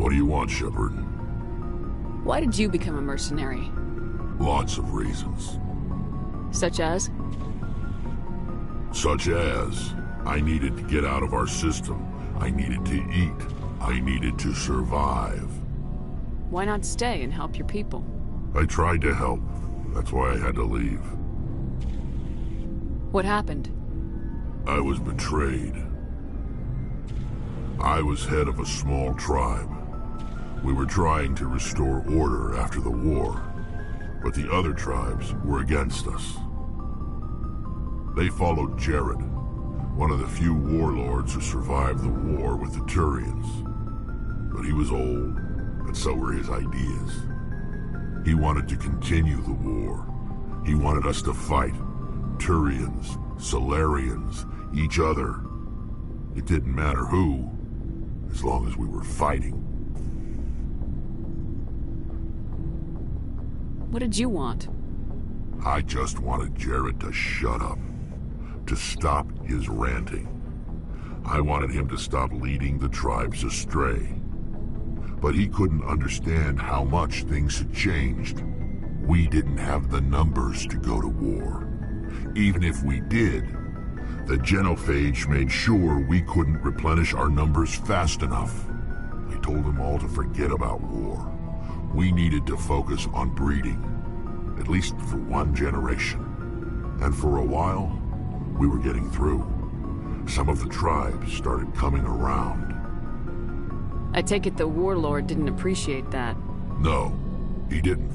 What do you want, Shepard? Why did you become a mercenary? Lots of reasons. Such as? Such as, I needed to get out of our system. I needed to eat. I needed to survive. Why not stay and help your people? I tried to help. That's why I had to leave. What happened? I was betrayed. I was head of a small tribe. We were trying to restore order after the war, but the other tribes were against us. They followed Jared, one of the few warlords who survived the war with the Turians. But he was old, and so were his ideas. He wanted to continue the war. He wanted us to fight. Turians, Solarians, each other. It didn't matter who, as long as we were fighting. What did you want? I just wanted Jared to shut up, to stop his ranting. I wanted him to stop leading the tribes astray. But he couldn't understand how much things had changed. We didn't have the numbers to go to war. Even if we did, the genophage made sure we couldn't replenish our numbers fast enough. I told them all to forget about war. We needed to focus on breeding, at least for one generation. And for a while, we were getting through. Some of the tribes started coming around. I take it the warlord didn't appreciate that. No, he didn't.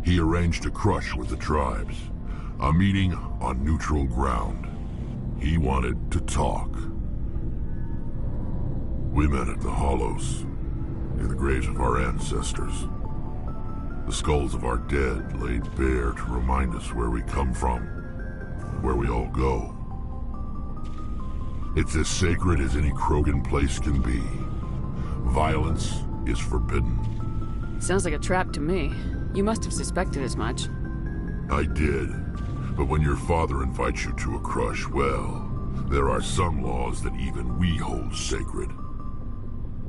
He arranged a crush with the tribes. A meeting on neutral ground. He wanted to talk. We met at the Hollows, near the graves of our ancestors. The skulls of our dead laid bare to remind us where we come from, and where we all go. It's as sacred as any Krogan place can be. Violence is forbidden. Sounds like a trap to me. You must have suspected as much. I did. But when your father invites you to a crush, well, there are some laws that even we hold sacred.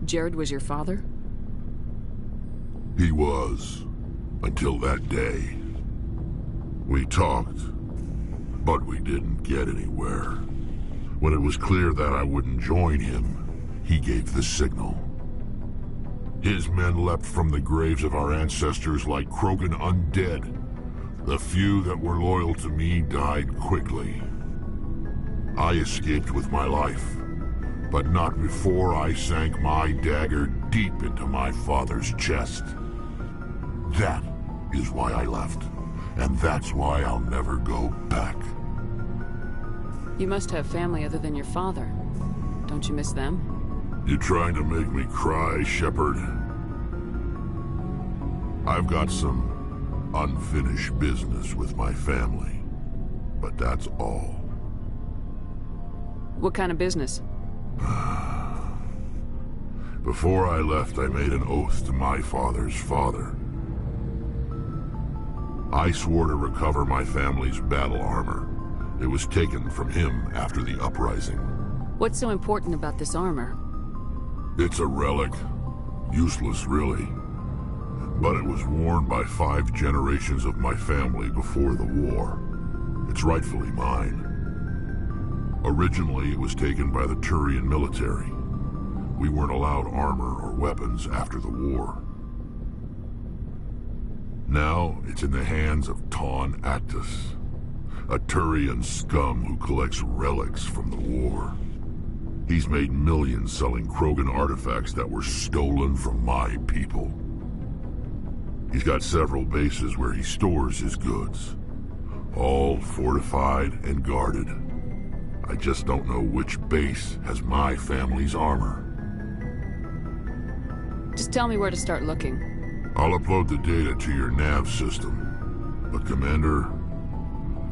Jared was your father? He was, until that day. We talked, but we didn't get anywhere. When it was clear that I wouldn't join him, he gave the signal. His men leapt from the graves of our ancestors like Krogan undead. The few that were loyal to me died quickly. I escaped with my life, but not before I sank my dagger deep into my father's chest. That is why I left, and that's why I'll never go back. You must have family other than your father. Don't you miss them? You trying to make me cry, Shepard? I've got some unfinished business with my family, but that's all. What kind of business? Before I left, I made an oath to my father's father. I swore to recover my family's battle armor. It was taken from him after the uprising. What's so important about this armor? It's a relic. Useless, really. But it was worn by 5 generations of my family before the war. It's rightfully mine. Originally, it was taken by the Turian military. We weren't allowed armor or weapons after the war. Now, it's in the hands of Taun Actus, a Turian scum who collects relics from the war. He's made millions selling Krogan artifacts that were stolen from my people. He's got several bases where he stores his goods, all fortified and guarded. I just don't know which base has my family's armor. Just tell me where to start looking. I'll upload the data to your nav system. But Commander,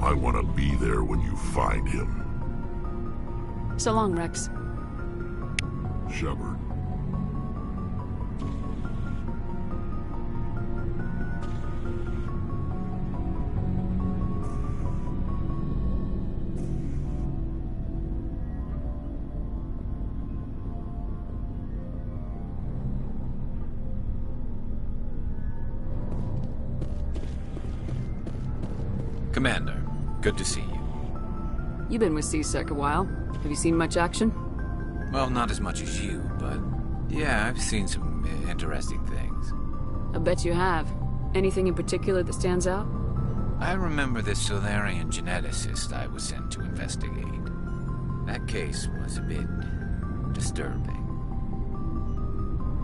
I want to be there when you find him. So long, Rex. Shepard. Commander, good to see you. You've been with C-Sec a while. Have you seen much action? Well, not as much as you, but yeah, I've seen some interesting things. I bet you have. Anything in particular that stands out? I remember this Solarian geneticist I was sent to investigate. That case was a bit disturbing.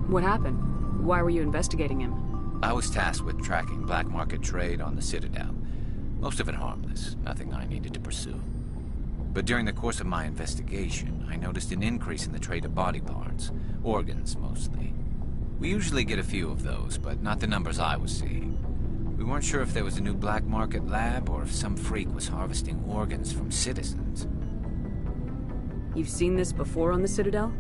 What happened? Why were you investigating him? I was tasked with tracking black market trade on the Citadel. Most of it harmless, nothing I needed to pursue. But during the course of my investigation, I noticed an increase in the trade of body parts, organs mostly. We usually get a few of those, but not the numbers I was seeing. We weren't sure if there was a new black market lab or if some freak was harvesting organs from citizens. You've seen this before on the Citadel?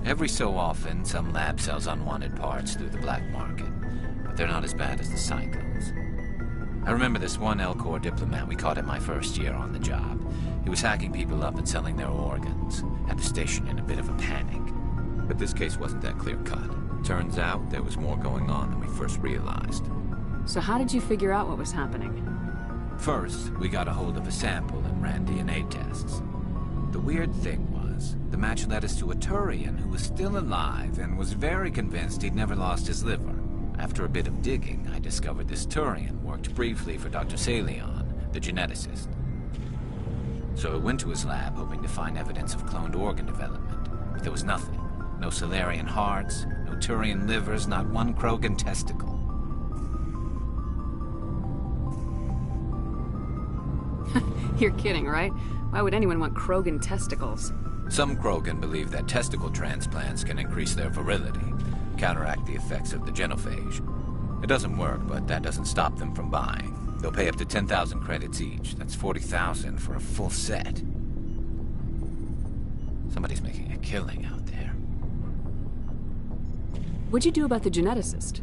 Every so often, some lab sells unwanted parts through the black market, but they're not as bad as the Psychos. I remember this one Elcor diplomat we caught in my first year on the job. He was hacking people up and selling their organs. Had the station in a bit of a panic. But this case wasn't that clear-cut. Turns out there was more going on than we first realized. So how did you figure out what was happening? First, we got a hold of a sample and ran DNA tests. The weird thing was, the match led us to a Turian who was still alive and was very convinced he'd never lost his liver. After a bit of digging, I discovered this Turian worked briefly for Dr. Salion, the geneticist. So I went to his lab hoping to find evidence of cloned organ development, but there was nothing. No Solarian hearts, no Turian livers, not one Krogan testicle. You're kidding, right? Why would anyone want Krogan testicles? Some Krogan believe that testicle transplants can increase their virility, counteract the effects of the genophage. It doesn't work, but that doesn't stop them from buying. They'll pay up to 10,000 credits each. That's 40,000 for a full set. Somebody's making a killing out there. What'd you do about the geneticist?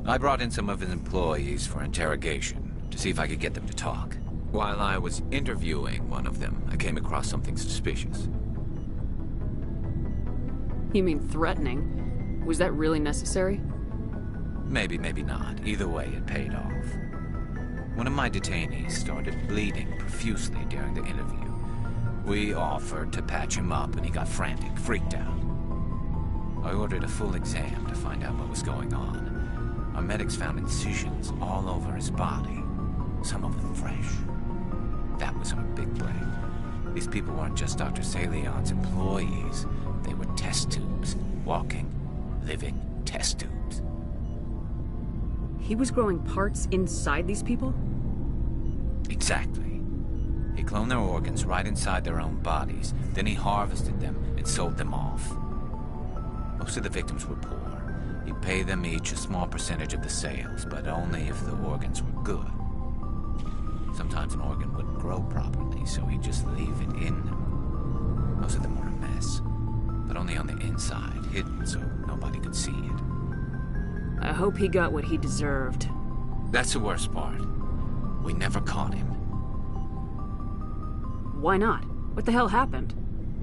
I brought in some of his employees for interrogation, to see if I could get them to talk. While I was interviewing one of them, I came across something suspicious. You mean threatening? Was that really necessary? Maybe, maybe not. Either way, it paid off. One of my detainees started bleeding profusely during the interview. We offered to patch him up, and he got frantic, freaked out. I ordered a full exam to find out what was going on. Our medics found incisions all over his body, some of them fresh. That was our big break. These people weren't just Dr. Salion's employees. They were test tubes. Walking, living test tubes. He was growing parts inside these people? Exactly. He cloned their organs right inside their own bodies. Then he harvested them and sold them off. Most of the victims were poor. He'd pay them each a small percentage of the sales, but only if the organs were good. Sometimes an organ wouldn't grow properly, so he'd just leave it in them. Most of them were a mess, but only on the inside, hidden so nobody could see it. I hope he got what he deserved. That's the worst part. We never caught him. Why not? What the hell happened?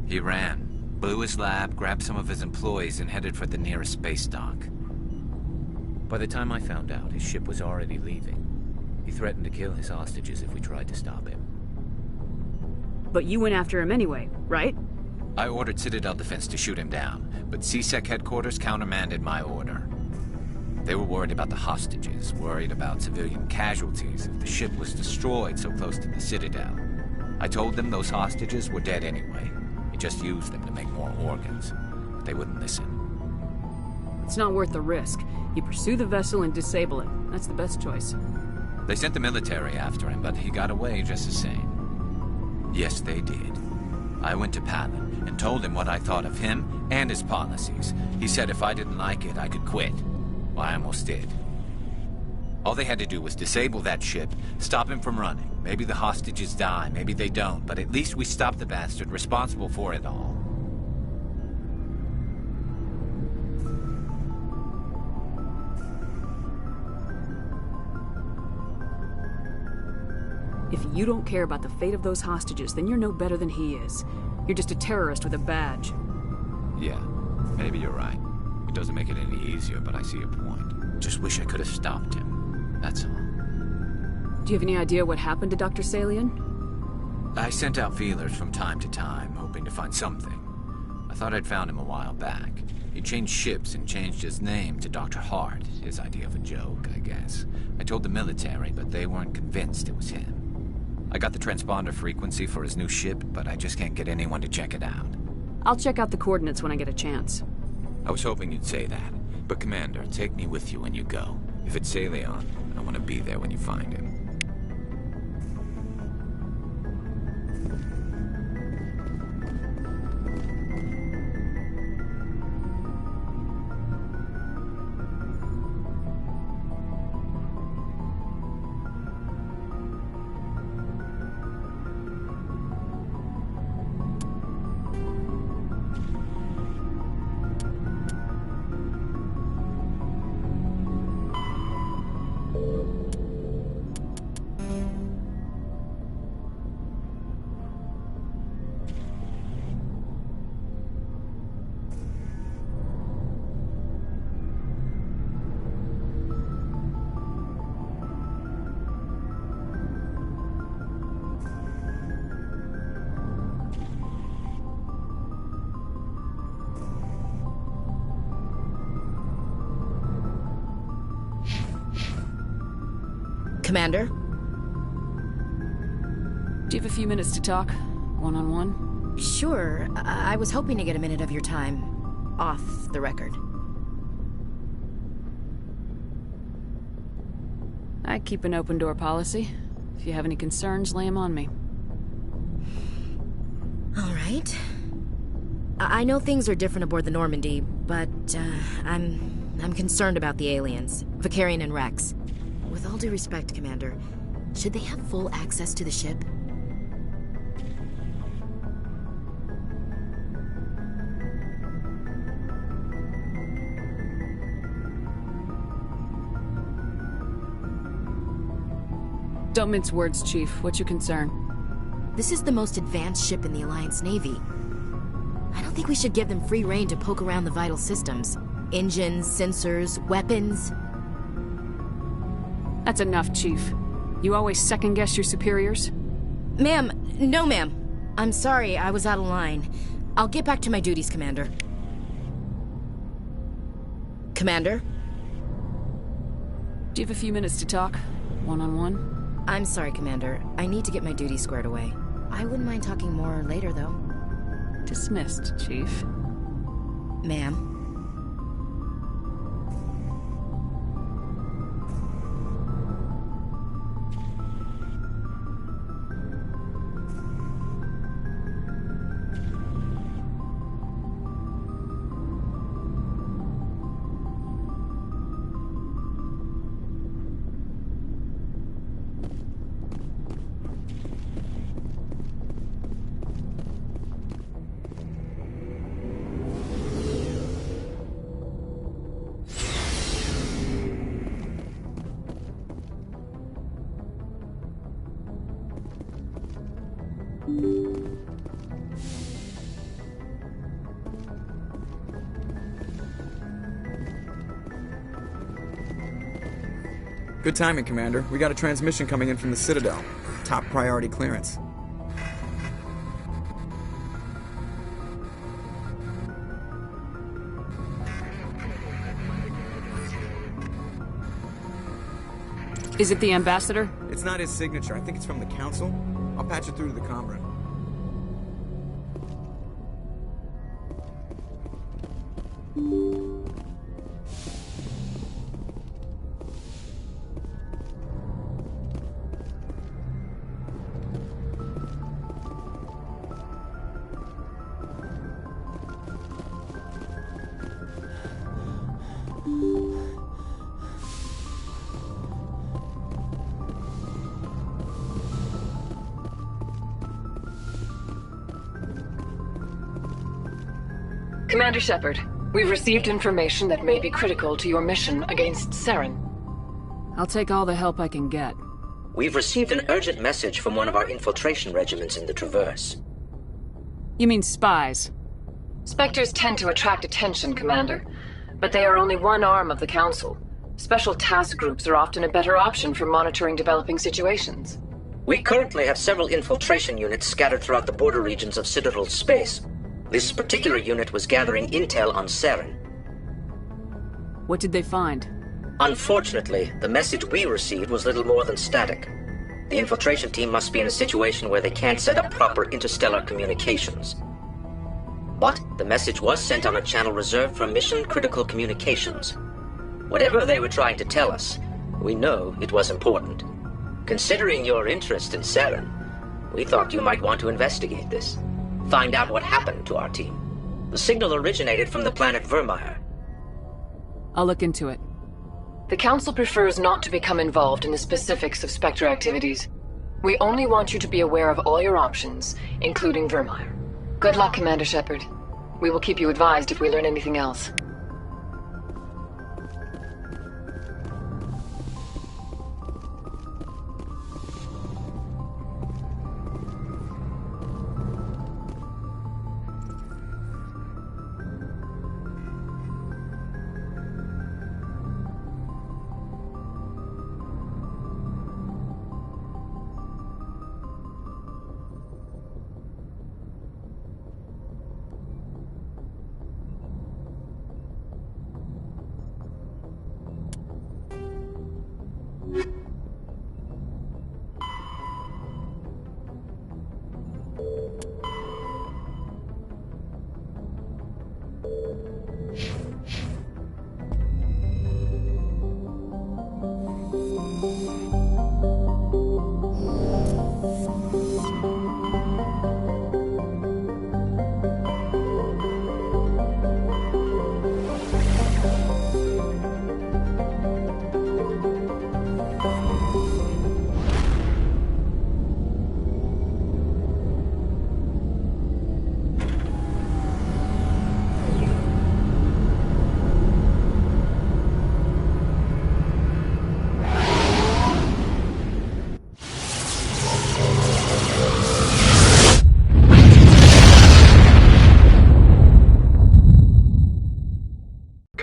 He ran, blew his lab, grabbed some of his employees, and headed for the nearest space dock. By the time I found out, his ship was already leaving. He threatened to kill his hostages if we tried to stop him. But you went after him anyway, right? I ordered Citadel Defense to shoot him down, but C-Sec headquarters countermanded my order. They were worried about the hostages, worried about civilian casualties if the ship was destroyed so close to the Citadel. I told them those hostages were dead anyway. He just used them to make more organs. But they wouldn't listen. It's not worth the risk. You pursue the vessel and disable it. That's the best choice. They sent the military after him, but he got away just the same. Yes, they did. I went to Palin and told him what I thought of him and his policies. He said if I didn't like it, I could quit. Well, I almost did. All they had to do was disable that ship, stop him from running. Maybe the hostages die, maybe they don't, but at least we stopped the bastard responsible for it all. If you don't care about the fate of those hostages, then you're no better than he is. You're just a terrorist with a badge. Yeah, maybe you're right. It doesn't make it any easier, but I see your point. Just wish I could have stopped him. That's all. Do you have any idea what happened to Dr. Salian? I sent out feelers from time to time, hoping to find something. I thought I'd found him a while back. He changed ships and changed his name to Dr. Hart, his idea of a joke, I guess. I told the military, but they weren't convinced it was him. I got the transponder frequency for his new ship, but I just can't get anyone to check it out. I'll check out the coordinates when I get a chance. I was hoping you'd say that. But Commander, take me with you when you go. If it's Salion, I want to be there when you find him. Commander? Do you have a few minutes to talk? One-on-one? Sure. I was hoping to get a minute of your time. Off the record. I keep an open-door policy. If you have any concerns, lay them on me. All right. I know things are different aboard the Normandy, but I'm concerned about the aliens, Vakarian and Rex. With all due respect, Commander, should they have full access to the ship? Don't mince words, Chief. What's your concern? This is the most advanced ship in the Alliance Navy. I don't think we should give them free rein to poke around the vital systems. Engines, sensors, weapons. That's enough, Chief. You always second-guess your superiors? Ma'am, no ma'am. I'm sorry, I was out of line. I'll get back to my duties, Commander. Commander? Do you have a few minutes to talk? One-on-one? I'm sorry, Commander. I need to get my duties squared away. I wouldn't mind talking more later, though. Dismissed, Chief. Ma'am. Good timing, Commander. We got a transmission coming in from the Citadel. Top priority clearance. Is it the Ambassador? It's not his signature. I think it's from the Council. I'll patch it through to the comm room. Commander Shepard, we've received information that may be critical to your mission against Saren. I'll take all the help I can get. We've received an urgent message from one of our infiltration regiments in the Traverse. You mean spies? Spectres tend to attract attention, Commander, but they are only one arm of the Council. Special task groups are often a better option for monitoring developing situations. We currently have several infiltration units scattered throughout the border regions of Citadel's space. This particular unit was gathering intel on Saren. What did they find? Unfortunately, the message we received was little more than static. The infiltration team must be in a situation where they can't set up proper interstellar communications. But the message was sent on a channel reserved for mission-critical communications. Whatever they were trying to tell us, we know it was important. Considering your interest in Saren, we thought you might want to investigate this. Find out what happened to our team. The signal originated from the planet Vermeer. I'll look into it. The Council prefers not to become involved in the specifics of Spectre activities. We only want you to be aware of all your options, including Vermeer. Good luck, Commander Shepard. We will keep you advised if we learn anything else.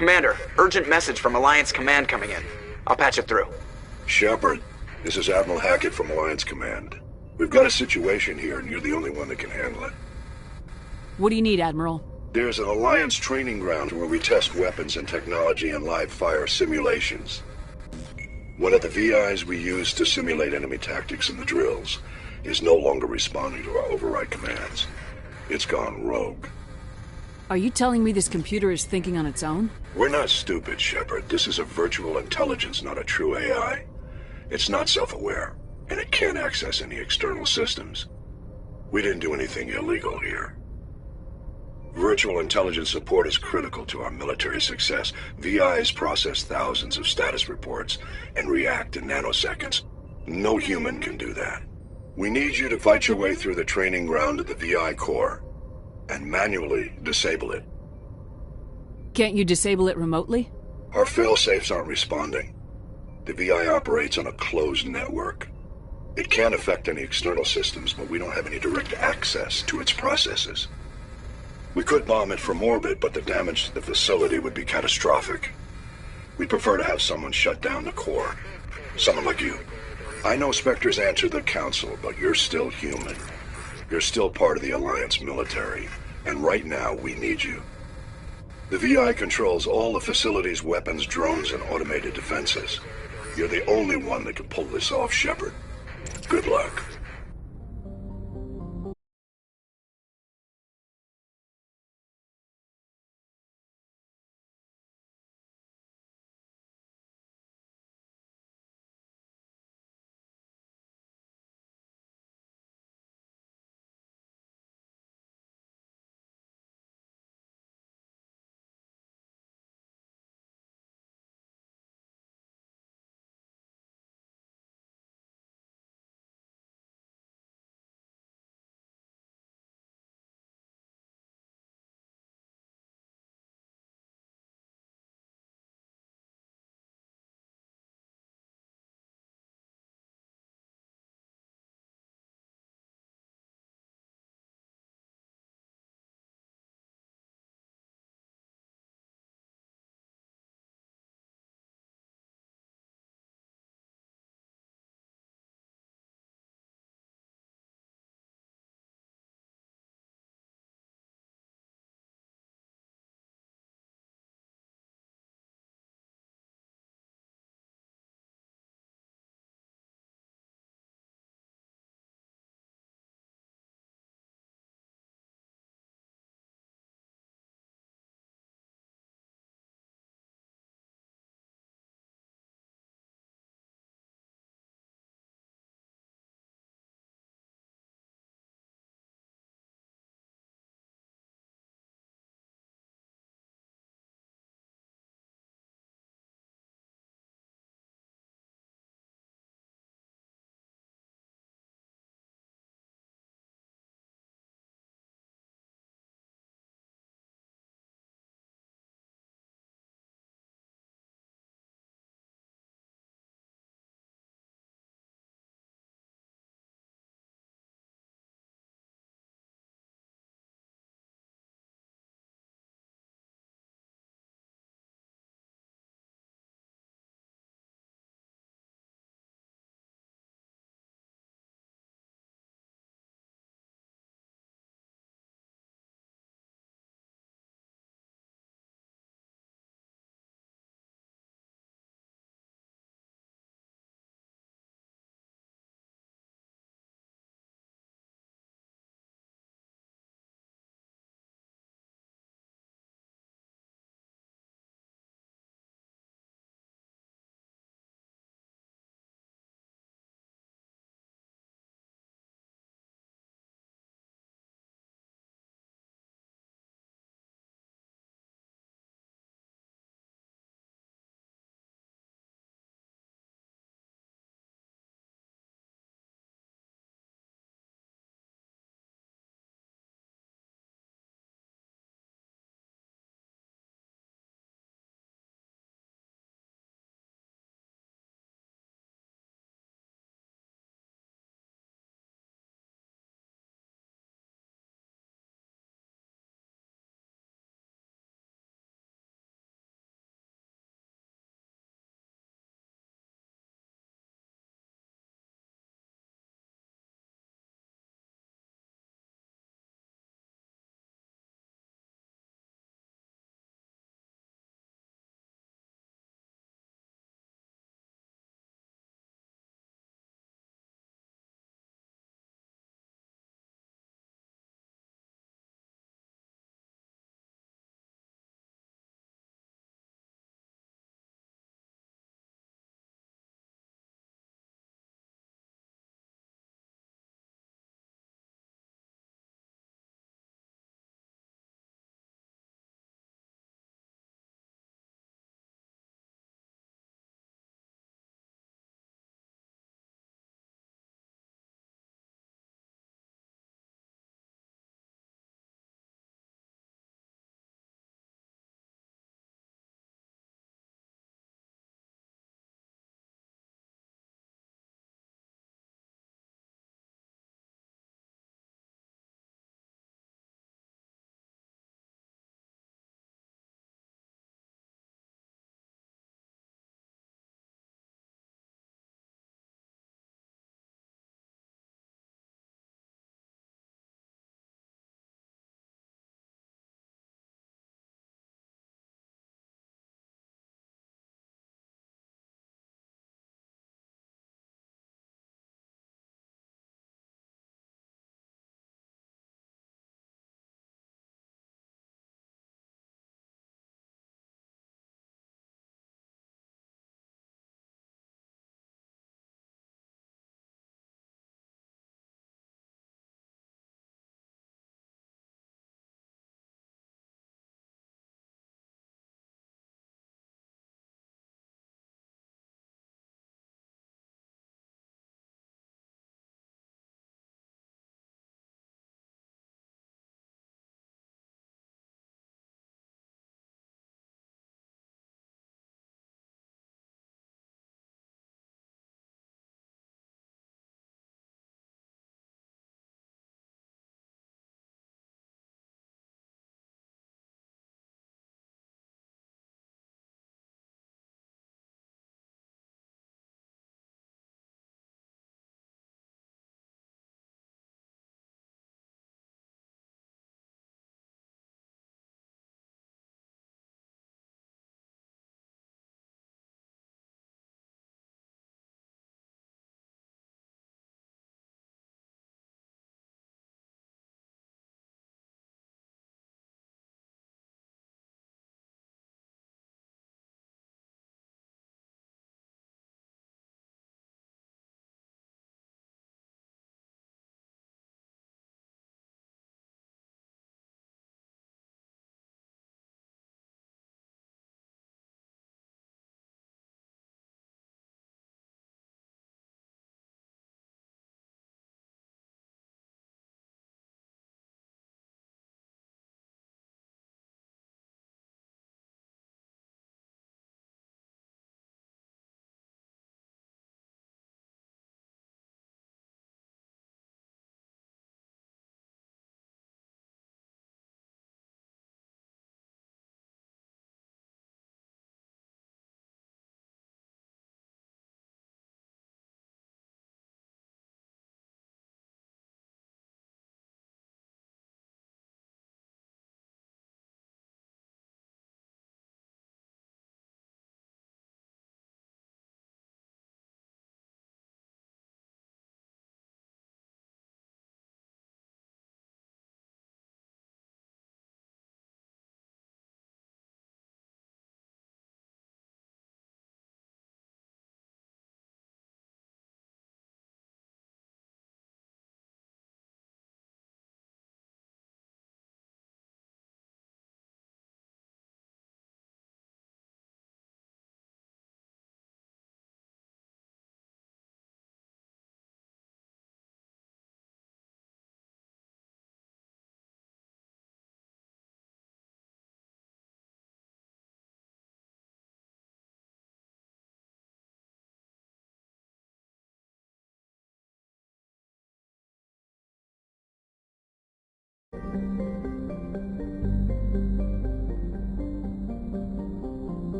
Commander, urgent message from Alliance Command coming in. I'll patch it through. Shepard, this is Admiral Hackett from Alliance Command. We've got a situation here, and you're the only one that can handle it. What do you need, Admiral? There's an Alliance training ground where we test weapons and technology in live fire simulations. One of the VIs we use to simulate enemy tactics in the drills is no longer responding to our override commands. It's gone rogue. Are you telling me this computer is thinking on its own? We're not stupid, Shepard. This is a virtual intelligence, not a true AI. It's not self-aware, and it can't access any external systems. We didn't do anything illegal here. Virtual intelligence support is critical to our military success. VIs process thousands of status reports and react in nanoseconds. No human can do that. We need you to fight your way through the training ground of the VI core and manually disable it. Can't you disable it remotely? Our fail-safes aren't responding. The VI operates on a closed network. It can affect any external systems, but we don't have any direct access to its processes. We could bomb it from orbit, but the damage to the facility would be catastrophic. We'd prefer to have someone shut down the core. Someone like you. I know Spectres answer the Council, but you're still human. You're still part of the Alliance military, and right now we need you. The VI controls all the facility's weapons, drones, and automated defenses. You're the only one that can pull this off, Shepard. Good luck.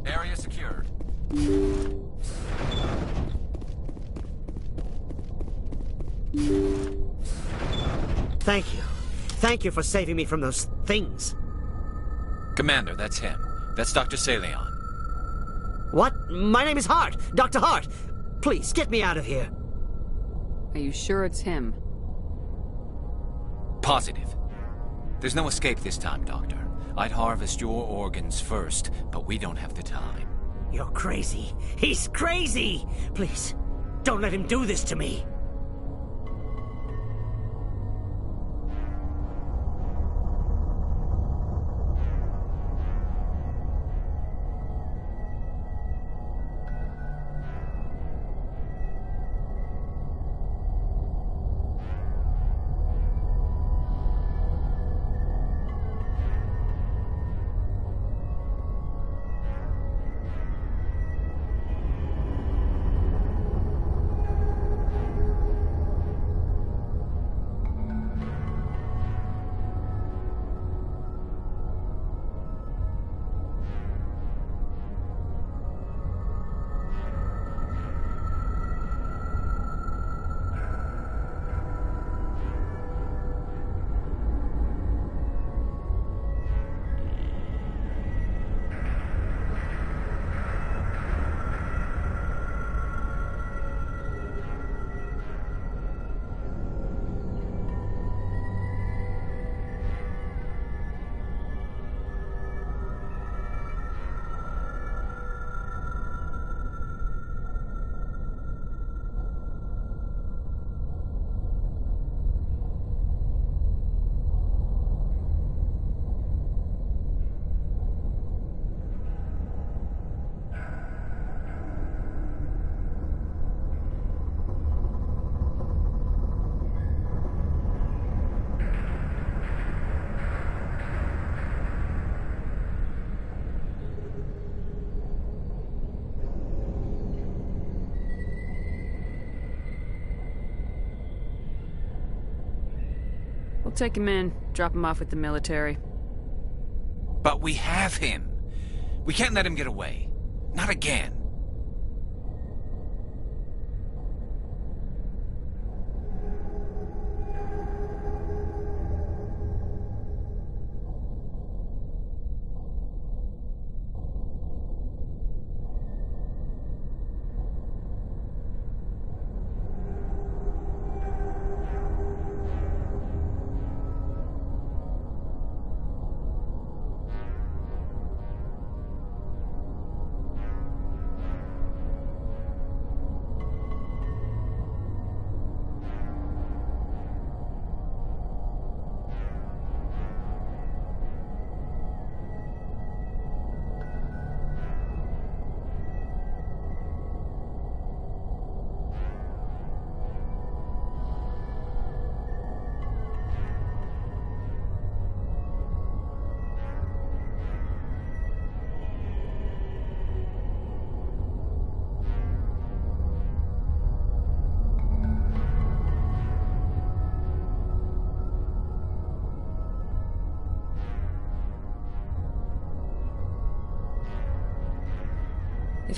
Area secured. Thank you. Thank you for saving me from those things. Commander, that's him. That's Dr. Saleon. What? My name is Hart. Dr. Hart. Please, get me out of here. Are you sure it's him? Positive. There's no escape this time, Doctor. I'd harvest your organs first, but we don't have the time. You're crazy. He's crazy! Please, don't let him do this to me. We'll take him in, drop him off with the military. But we have him. We can't let him get away. Not again.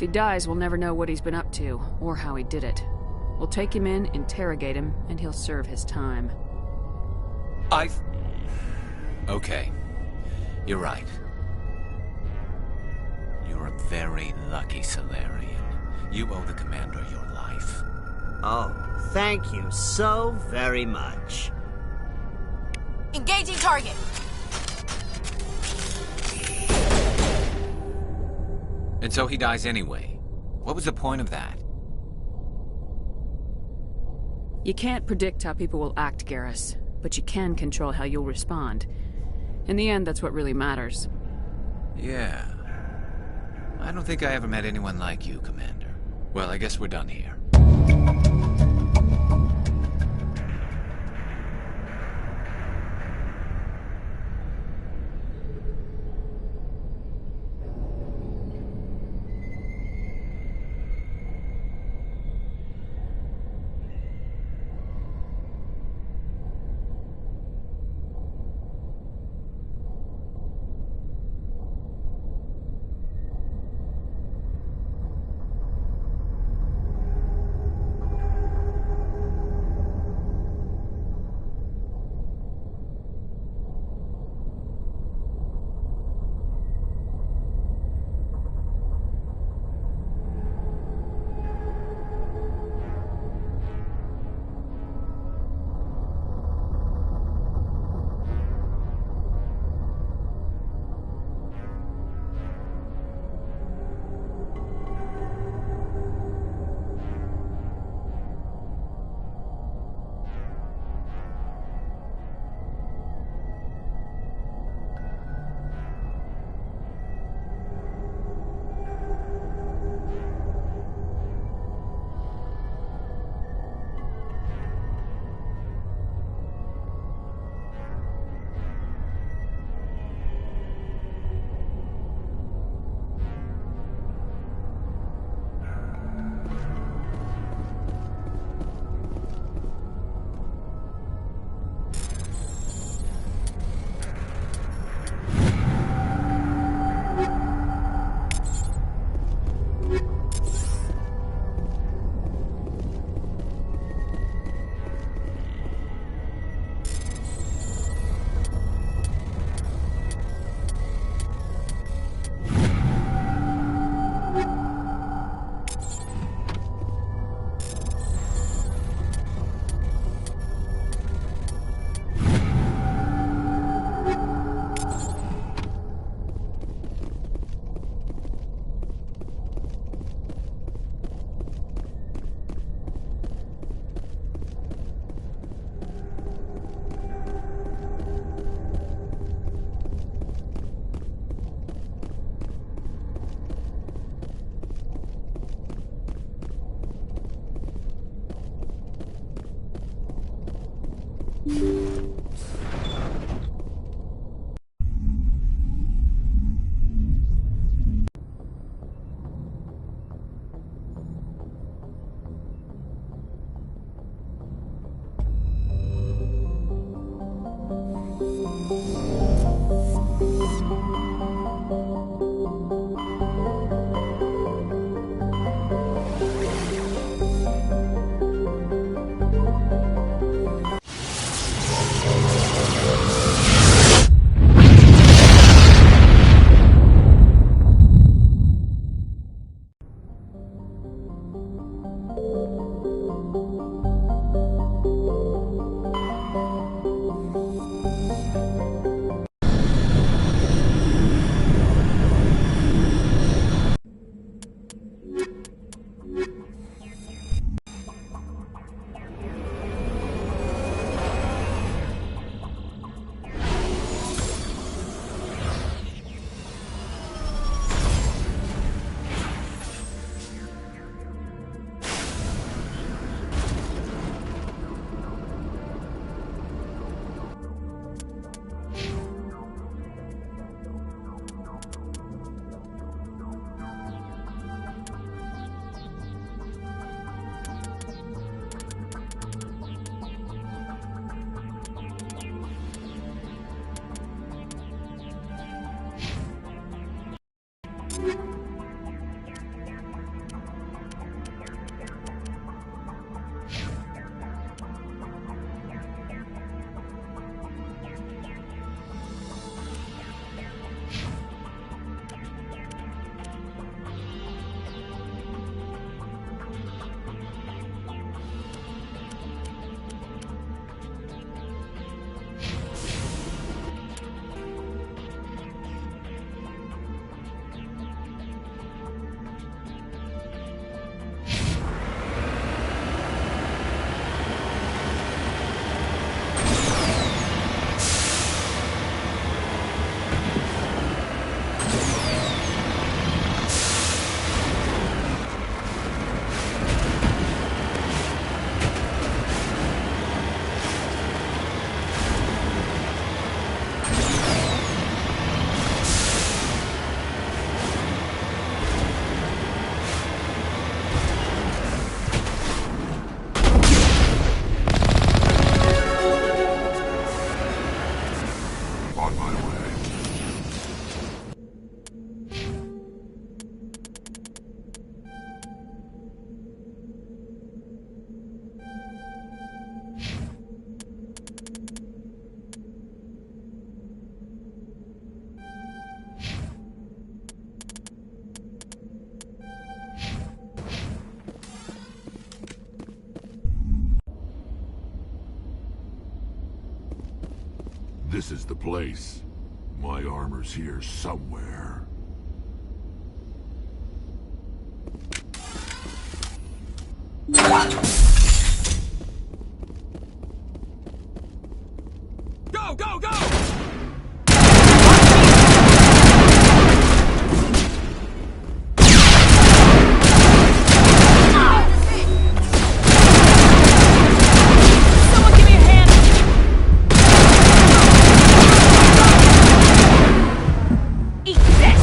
he dies, we'll never know what he's been up to, or how he did it. We'll take him in, interrogate him, and he'll serve his time. Okay. You're right. You're a very lucky Salarian. You owe the Commander your life. Oh, thank you so very much. Engaging target! And so he dies anyway. What was the point of that? You can't predict how people will act, Garrus, but you can control how you'll respond. In the end, that's what really matters. Yeah. I don't think I ever met anyone like you, Commander. Well, I guess we're done here. This is the place. My armor's here somewhere. Go, go, go! Someone give me a hand! Eat this!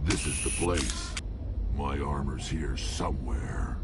This is the place. My armor's here somewhere.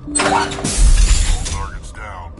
All targets down.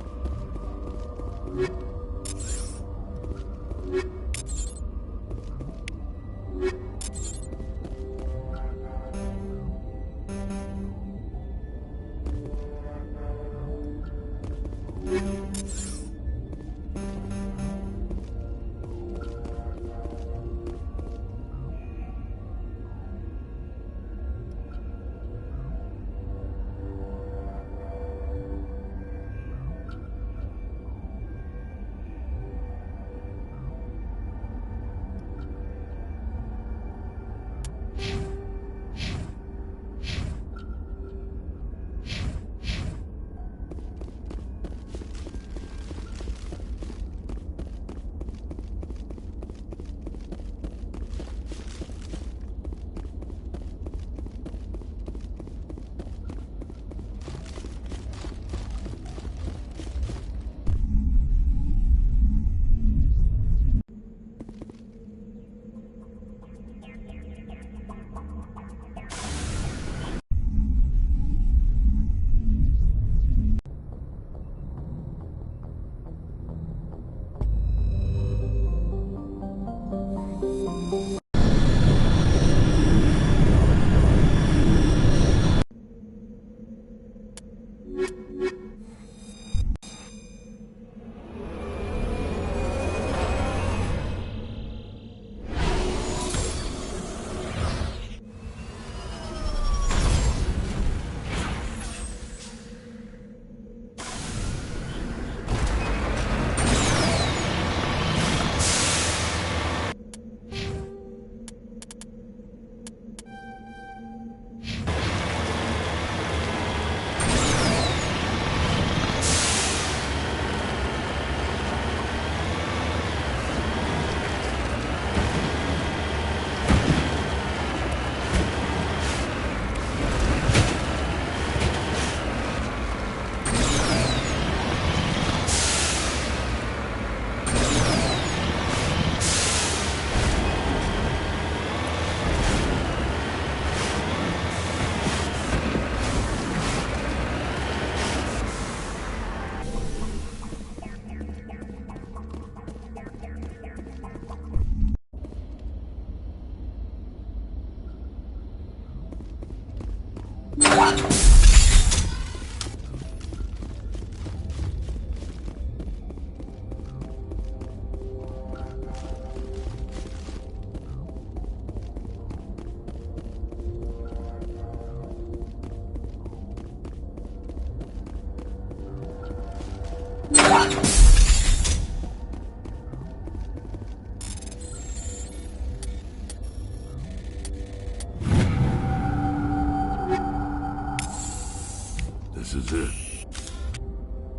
This is it.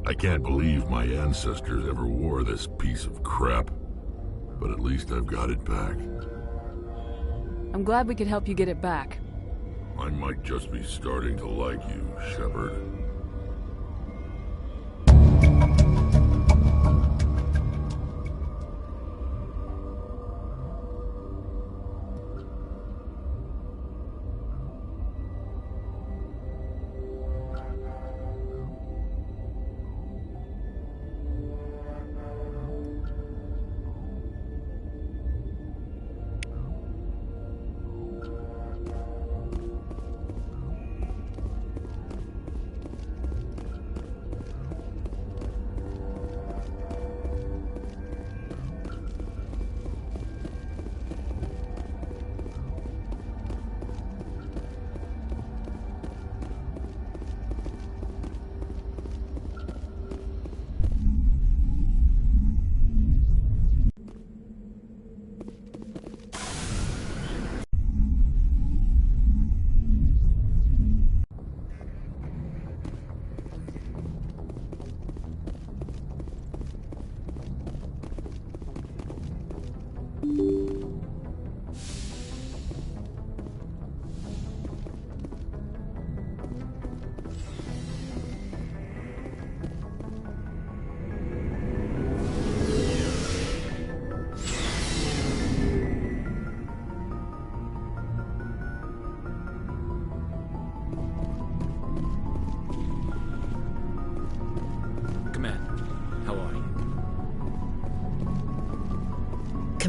I can't believe my ancestors ever wore this piece of crap, but at least I've got it back. I'm glad we could help you get it back. I might just be starting to like you, Shepard.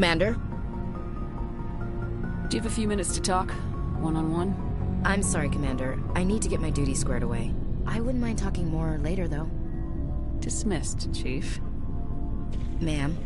Commander? Do you have a few minutes to talk? One-on-one? I'm sorry, Commander. I need to get my duties squared away. I wouldn't mind talking more later, though. Dismissed, Chief. Ma'am.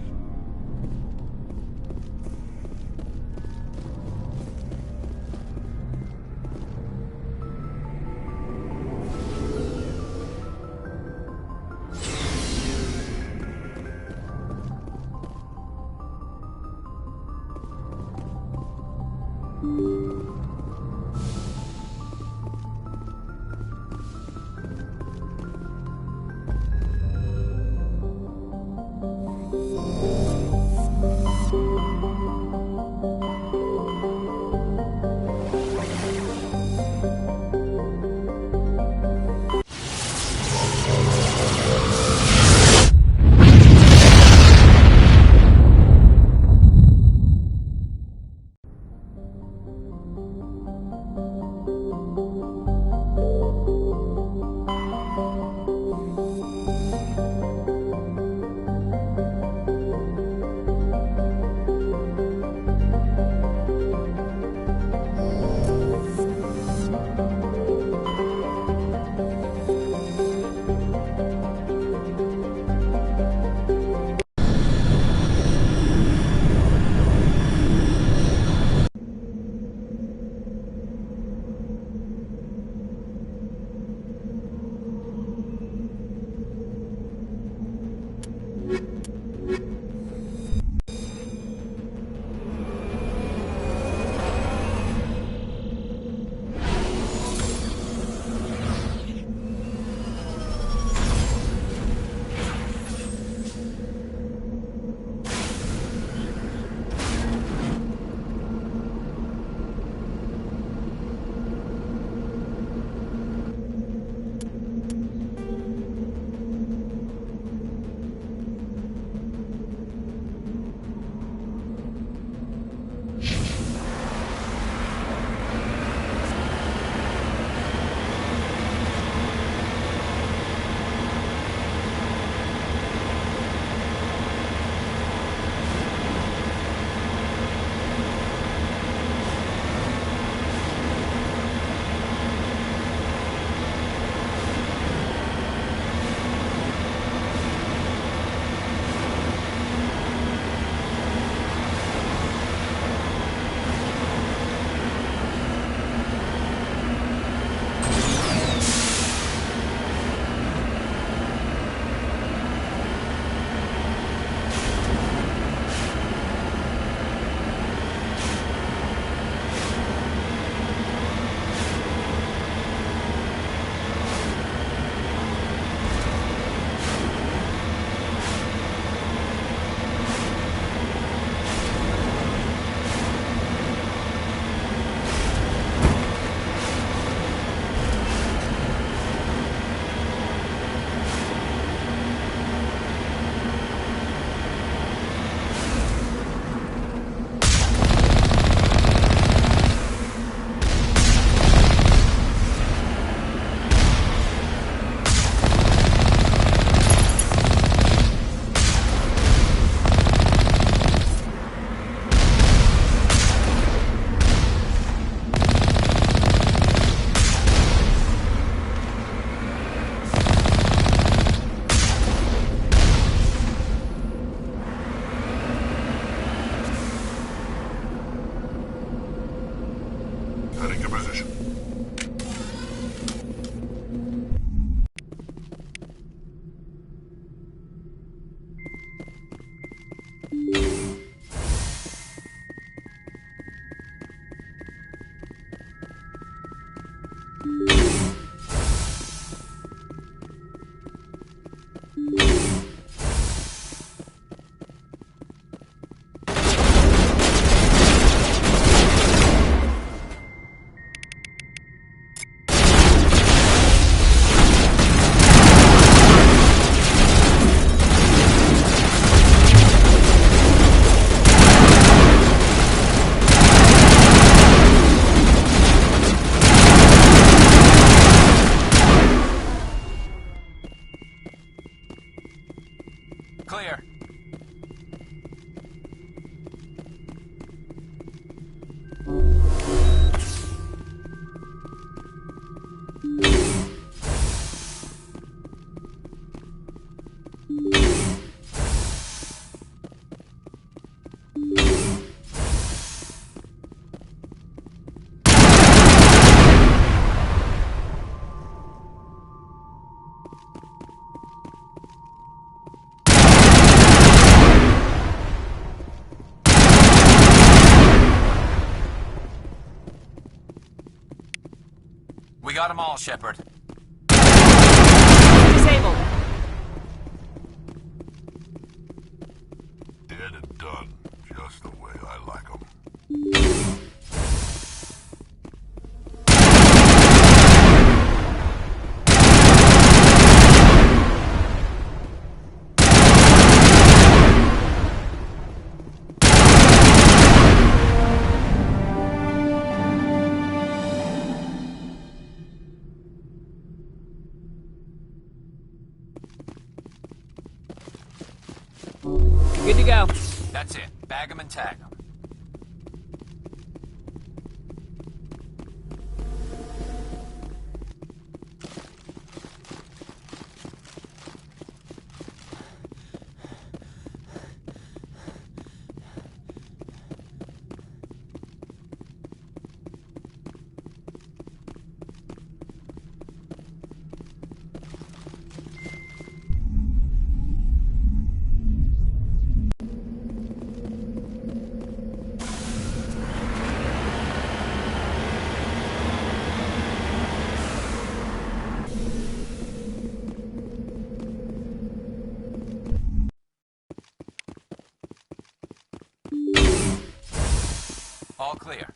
We got them all, Shepard. Disabled. Dead and done, just the way I like 'em. Good to go. That's it. Bag them and tag them. All clear.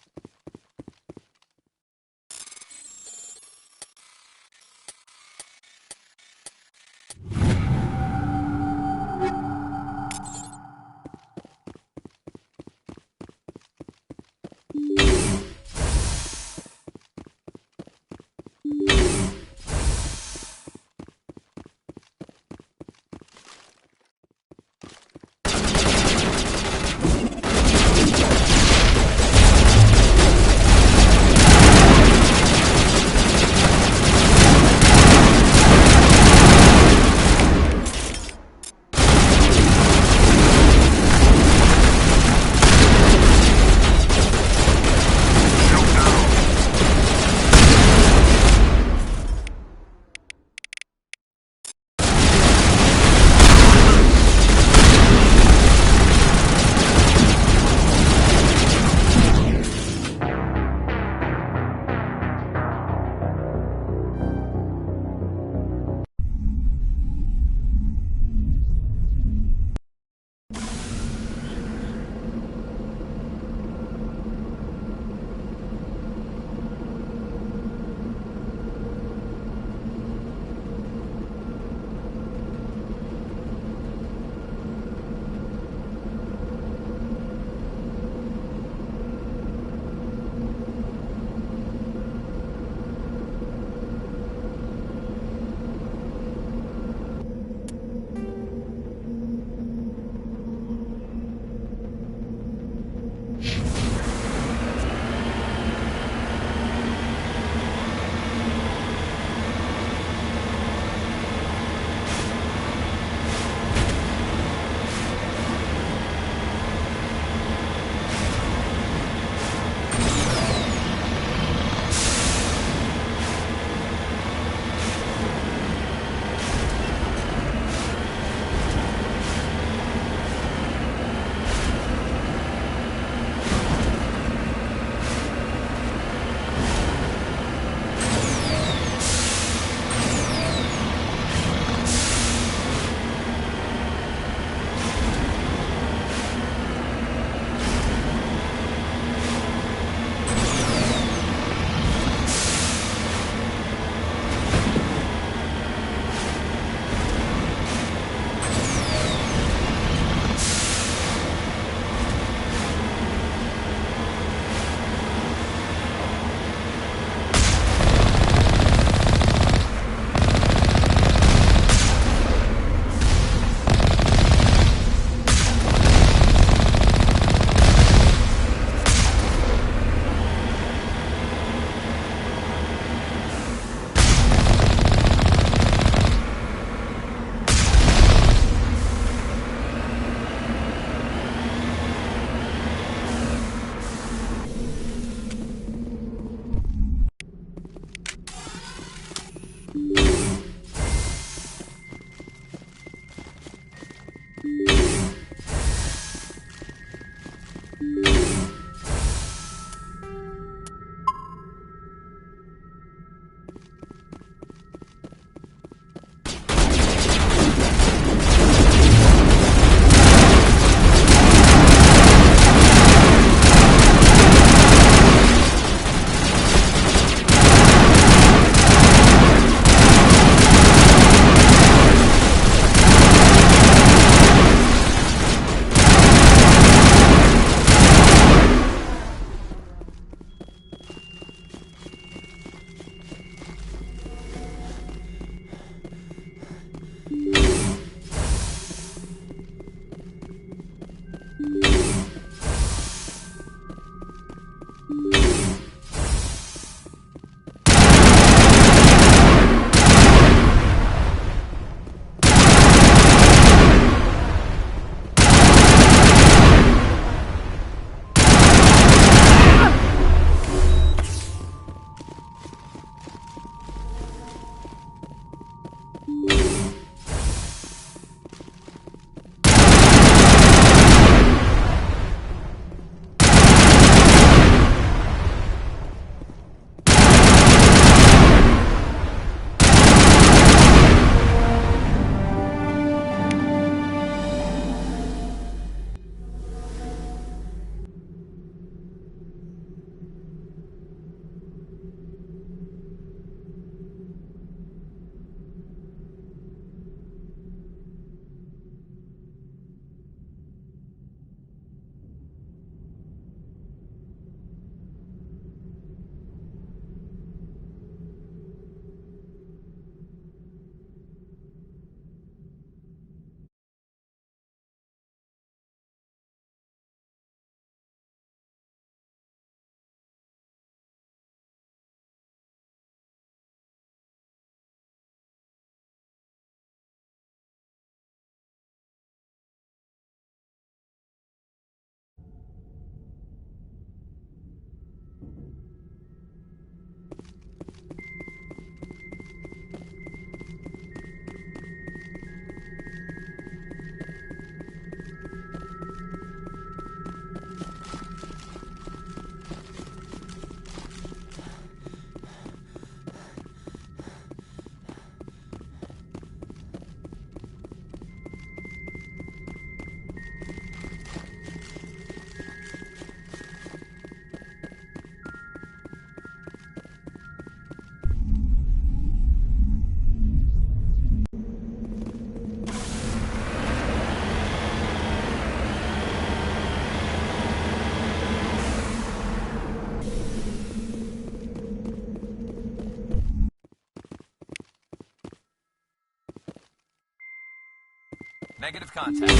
Negative contact.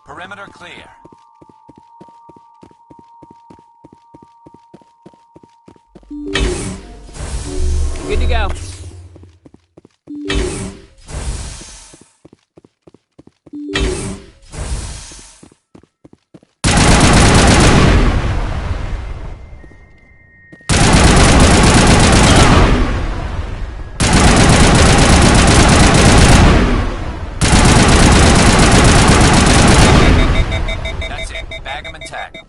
Perimeter clear. Good to go. That's it. Bag 'em and tag 'em.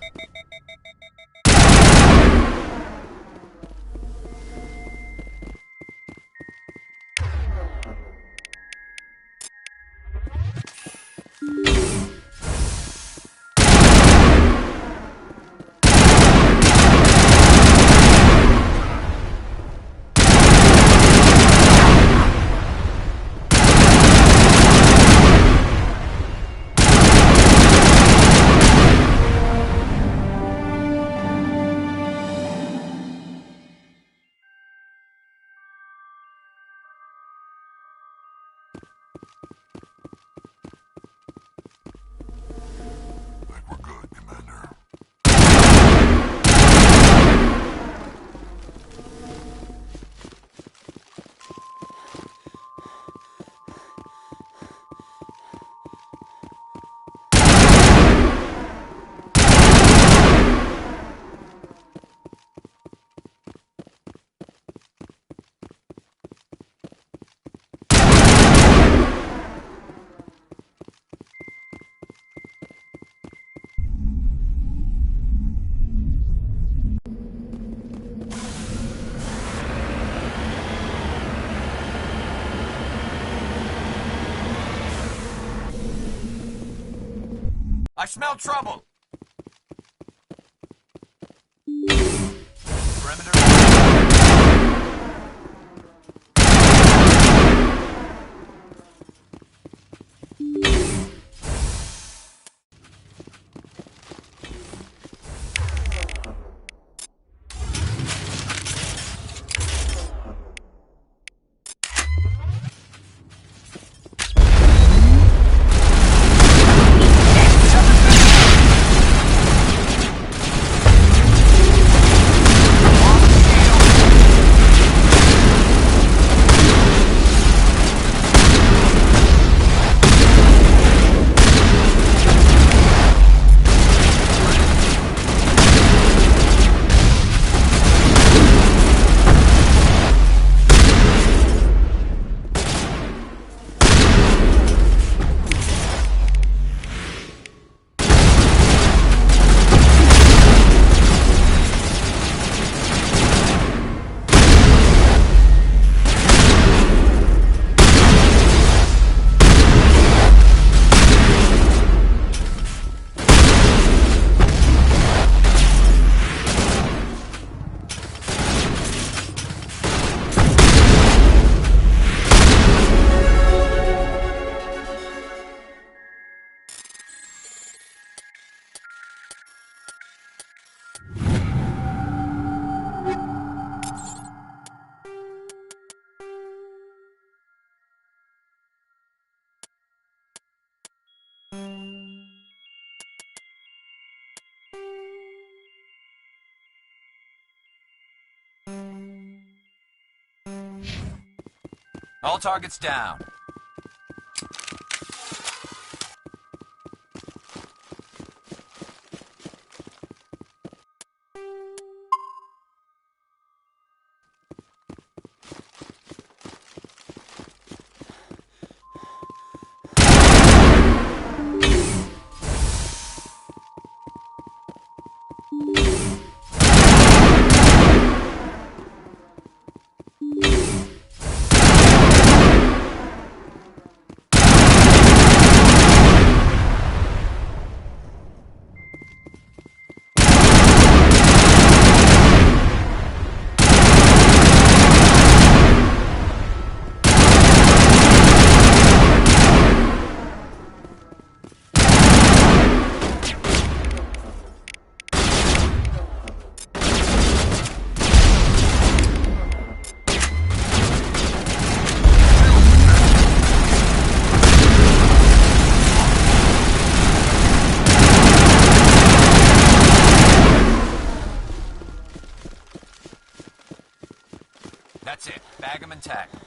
Think we're good, Commander. I smell trouble! Perimeter. All targets down. That's it. Bag 'em and tag 'em.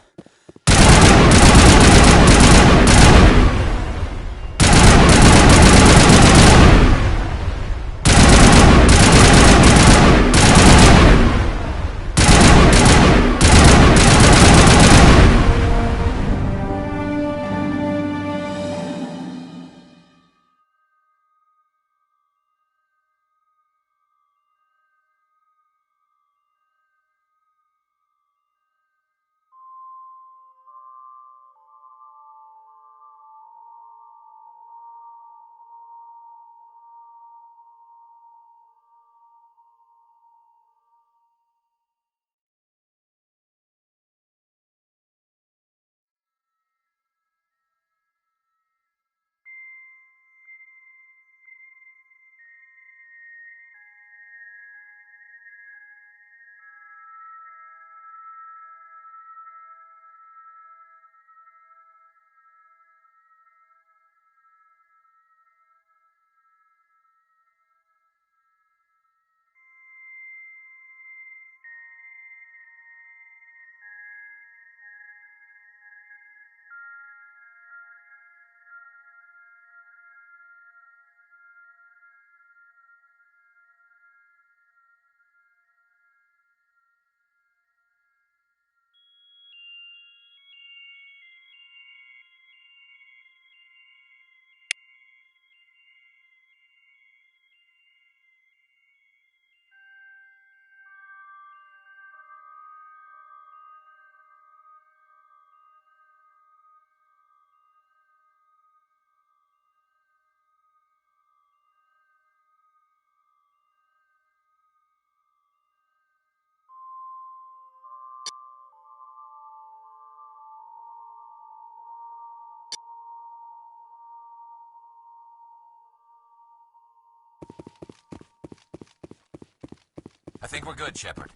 I think we're good, Shepard.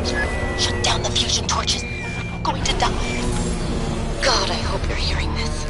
Shut down the fusion torches. I'm going to die. God, I hope you're hearing this.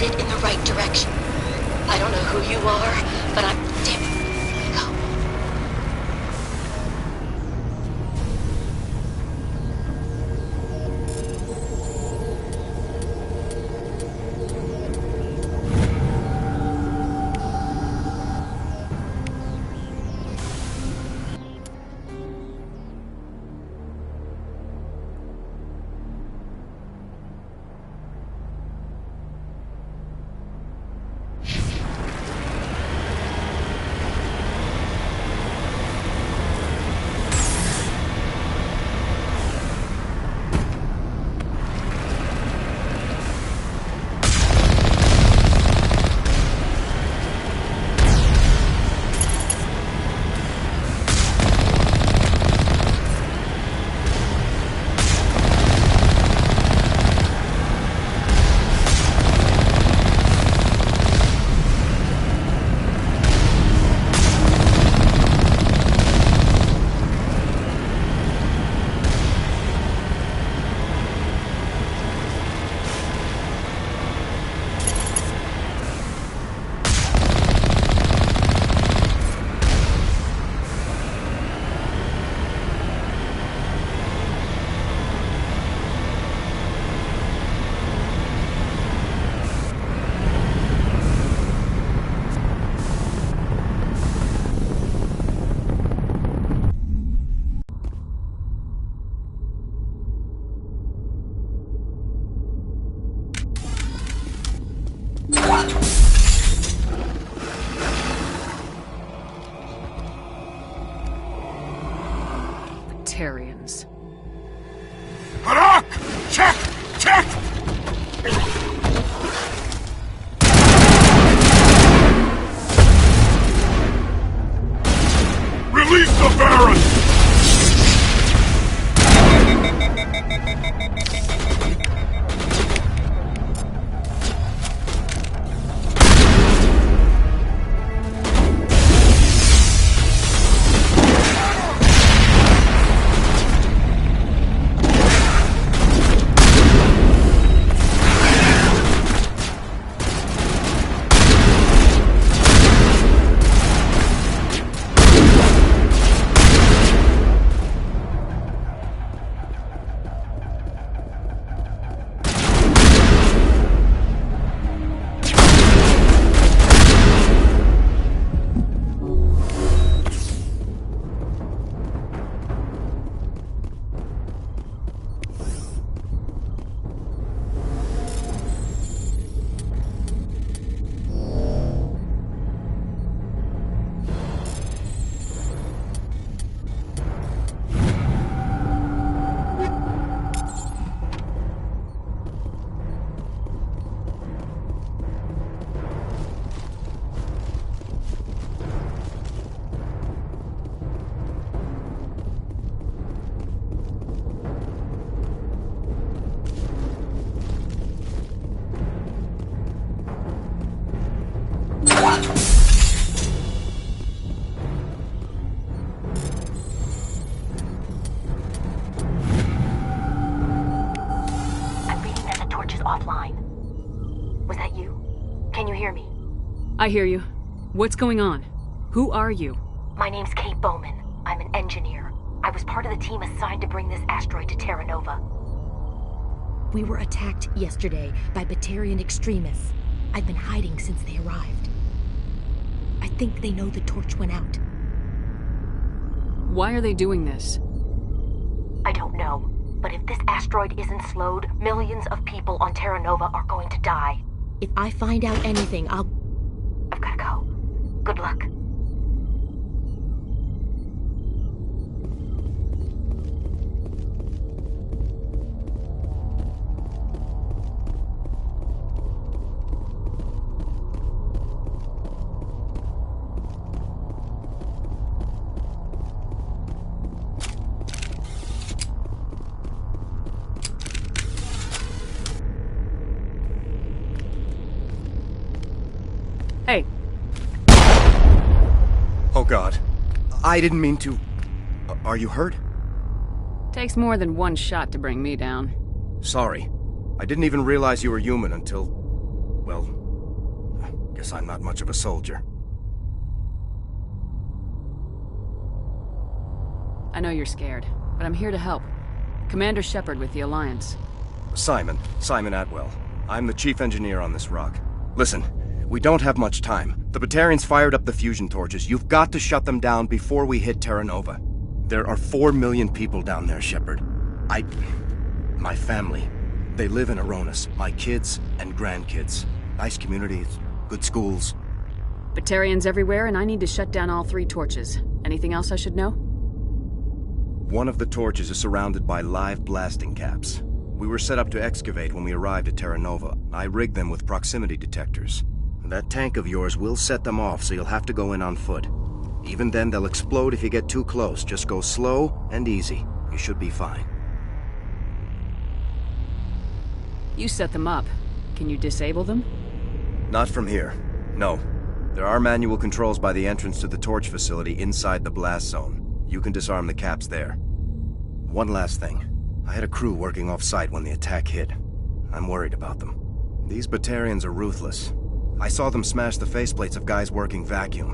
Headed in the right direction. I don't know who you are, but I'm... Damn it. Go. offline. Was that you? Can you hear me? I hear you. What's going on? Who are you? My name's Kate Bowman. I'm an engineer. I was part of the team assigned to bring this asteroid to Terra Nova. We were attacked yesterday by Batarian extremists. I've been hiding since they arrived. I think they know the torch went out. Why are they doing this? I don't know. But if this asteroid isn't slowed, millions of people on Terra Nova are going to die. If I find out anything, I've gotta go. Good luck. Hey. Oh God. I didn't mean to... Are you hurt? Takes more than one shot to bring me down. Sorry. I didn't even realize you were human until... well... guess I'm not much of a soldier. I know you're scared, but I'm here to help. Commander Shepard with the Alliance. Simon Atwell. I'm the chief engineer on this rock. Listen, we don't have much time. The Batarians fired up the fusion torches. You've got to shut them down before we hit Terra Nova. There are 4 million people down there, Shepard. My family. They live in Aronis. My kids and grandkids. Nice communities, good schools. Batarians everywhere, and I need to shut down all 3 torches. Anything else I should know? One of the torches is surrounded by live blasting caps. We were set up to excavate when we arrived at Terra Nova. I rigged them with proximity detectors. That tank of yours will set them off, so you'll have to go in on foot. Even then, they'll explode if you get too close. Just go slow and easy. You should be fine. You set them up. Can you disable them? Not from here. No. There are manual controls by the entrance to the torch facility inside the blast zone. You can disarm the caps there. One last thing. I had a crew working off-site when the attack hit. I'm worried about them. These Batarians are ruthless. I saw them smash the faceplates of guys working vacuum.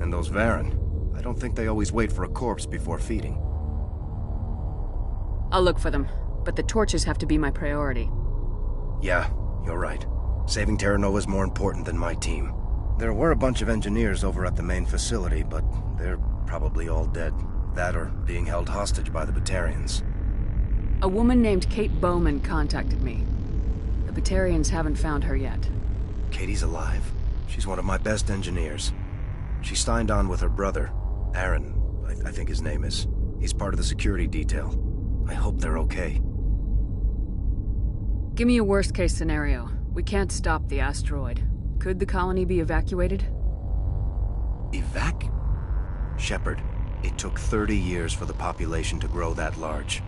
And those Varren, I don't think they always wait for a corpse before feeding. I'll look for them, but the torches have to be my priority. Yeah, you're right. Saving Terra Nova is more important than my team. There were a bunch of engineers over at the main facility, but they're probably all dead. That or being held hostage by the Batarians. A woman named Kate Bowman contacted me. The Batarians haven't found her yet. Katie's alive. She's one of my best engineers. She signed on with her brother, Aaron, I think his name is. He's part of the security detail. I hope they're okay. Give me a worst-case scenario. We can't stop the asteroid. Could the colony be evacuated? Shepard, it took 30 years for the population to grow that large.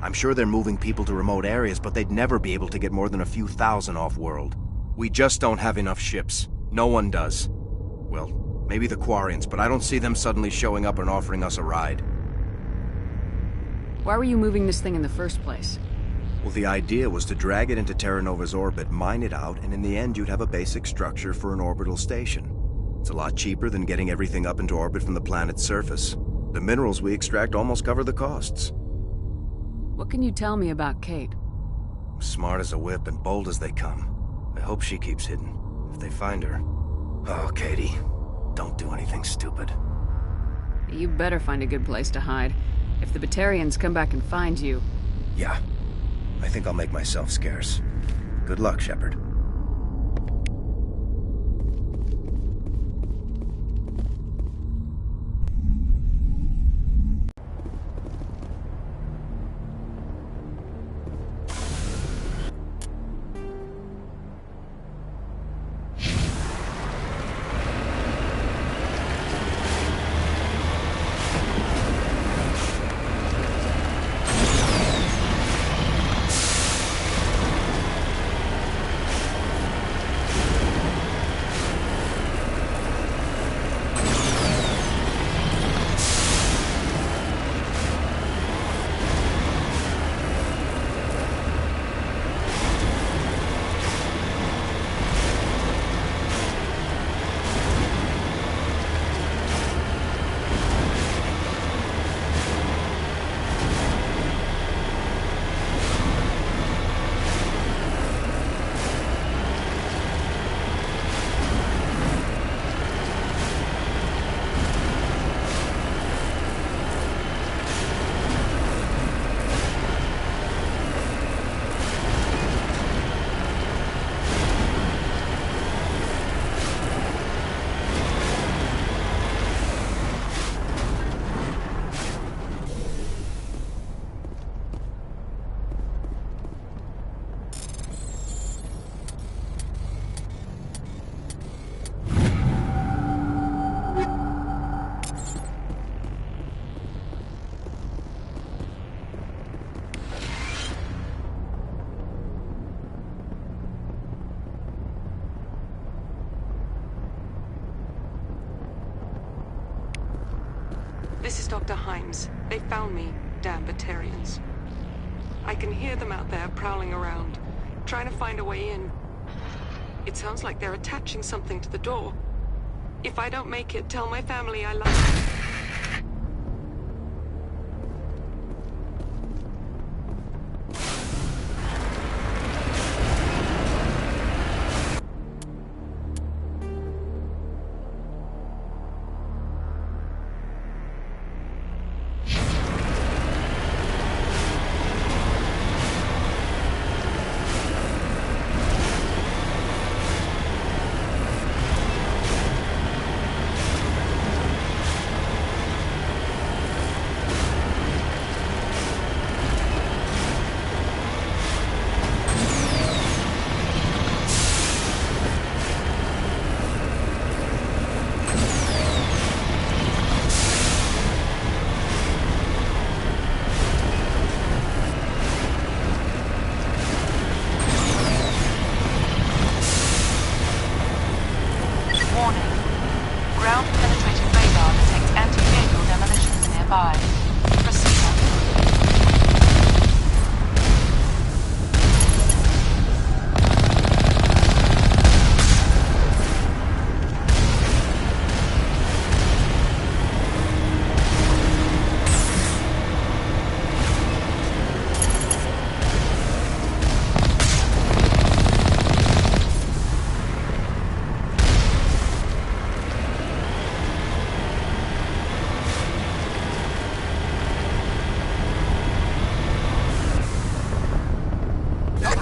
I'm sure they're moving people to remote areas, but they'd never be able to get more than a few thousand off-world. We just don't have enough ships. No one does. Well, maybe the Quarians, but I don't see them suddenly showing up and offering us a ride. Why were you moving this thing in the first place? Well, the idea was to drag it into Terra Nova's orbit, mine it out, and in the end you'd have a basic structure for an orbital station. It's a lot cheaper than getting everything up into orbit from the planet's surface. The minerals we extract almost cover the costs. What can you tell me about Kate? Smart as a whip and bold as they come. I hope she keeps hidden, if they find her. Oh, Katie, don't do anything stupid. You better find a good place to hide. If the Batarians come back and find you... Yeah, I think I'll make myself scarce. Good luck, Shepard. Dr. Himes. They found me, damn Batarians. I can hear them out there prowling around, trying to find a way in. It sounds like they're attaching something to the door. If I don't make it, tell my family I love them.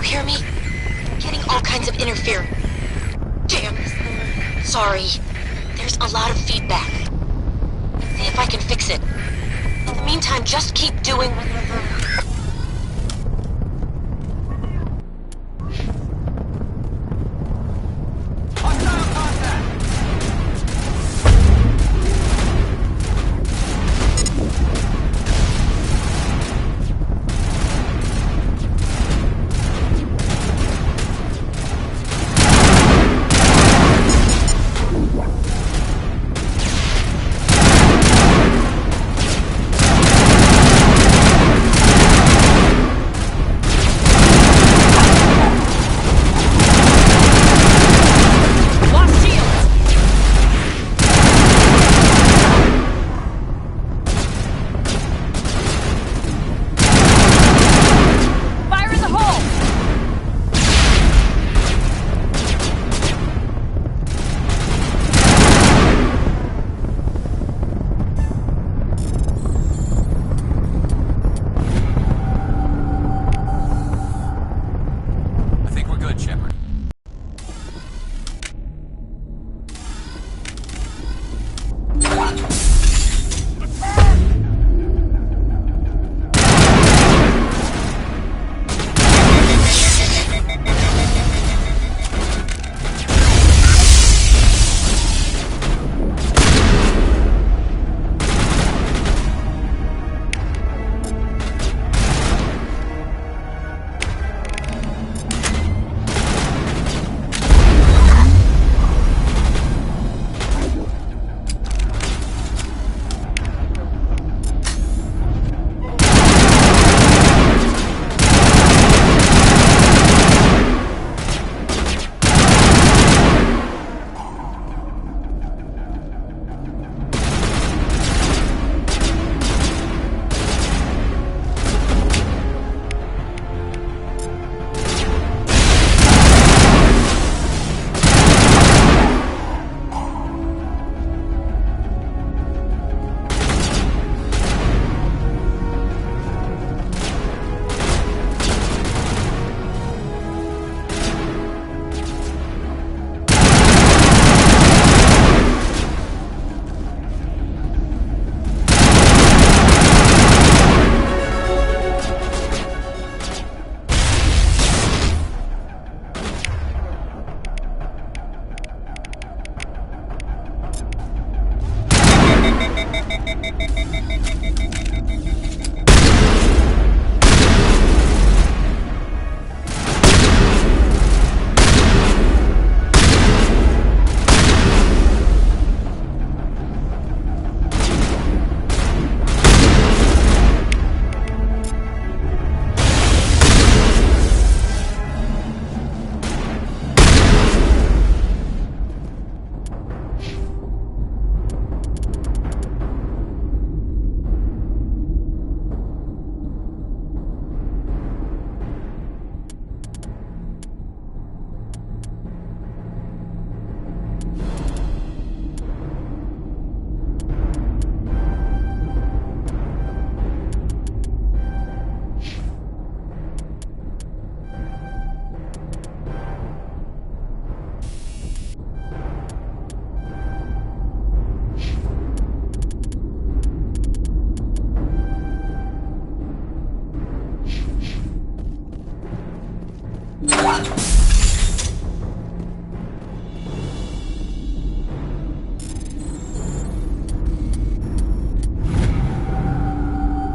Hear me? I'm getting all kinds of interference. Damn. Sorry. There's a lot of feedback. See if I can fix it. In the meantime, just keep doing whatever.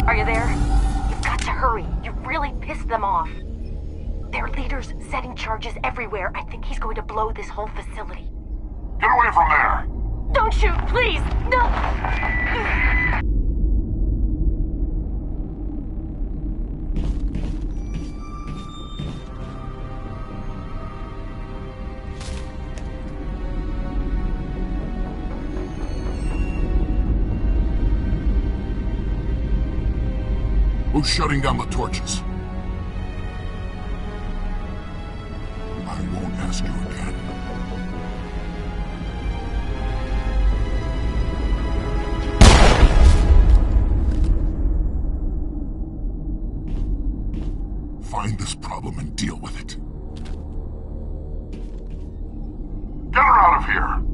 Are you there? You've got to hurry. You've really pissed them off. Their leader's setting charges everywhere. I think he's going to blow this whole facility. Get away from there! Don't shoot, please! No! Who's shutting down the torches? I won't ask you again. Find this problem and deal with it. Get her out of here!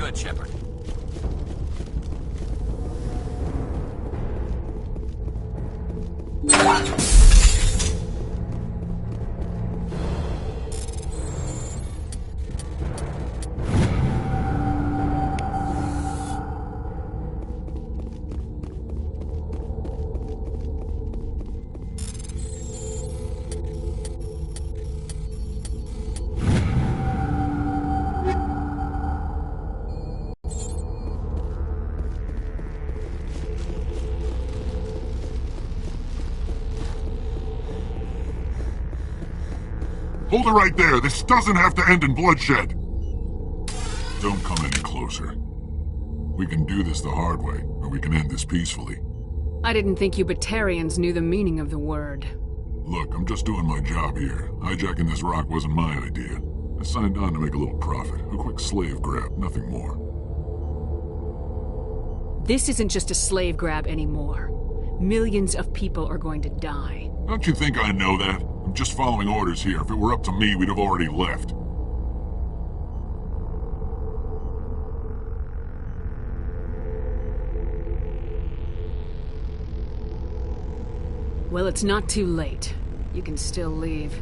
good, Shepard. Hold it right there. This doesn't have to end in bloodshed. Don't come any closer. We can do this the hard way, or we can end this peacefully. I didn't think you Batarians knew the meaning of the word. Look, I'm just doing my job here. Hijacking this rock wasn't my idea. I signed on to make a little profit. A quick slave grab, nothing more. This isn't just a slave grab anymore. Millions of people are going to die. Don't you think I know that? I'm just following orders here. If it were up to me, we'd have already left. Well, it's not too late. You can still leave.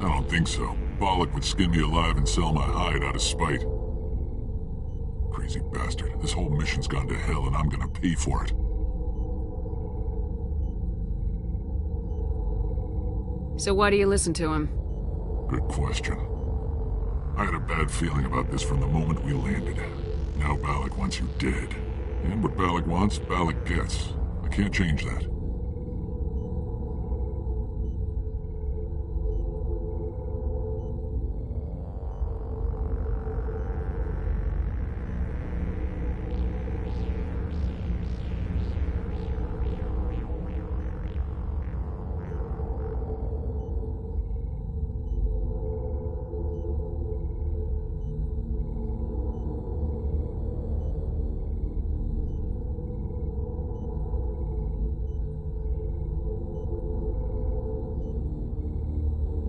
I don't think so. Balak would skin me alive and sell my hide out of spite. Crazy bastard. This whole mission's gone to hell and I'm gonna pay for it. So why do you listen to him? Good question. I had a bad feeling about this from the moment we landed. Now Balak wants you dead. And what Balak wants, Balak gets. I can't change that.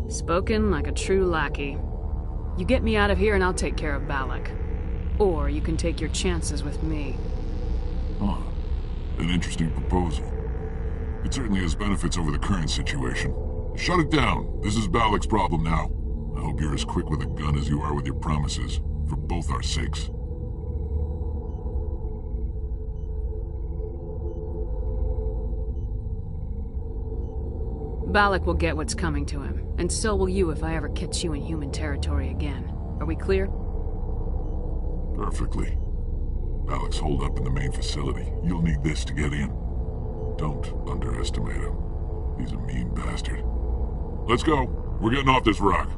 Spoken like a true lackey. You get me out of here and I'll take care of Balak. Or you can take your chances with me. Huh. An interesting proposal. It certainly has benefits over the current situation. Shut it down. This is Balak's problem now. I hope you're as quick with a gun as you are with your promises. For both our sakes. Balak will get what's coming to him, and so will you if I ever catch you in human territory again. Are we clear? Perfectly. Balak's holed up in the main facility. You'll need this to get in. Don't underestimate him. He's a mean bastard. Let's go. We're getting off this rock.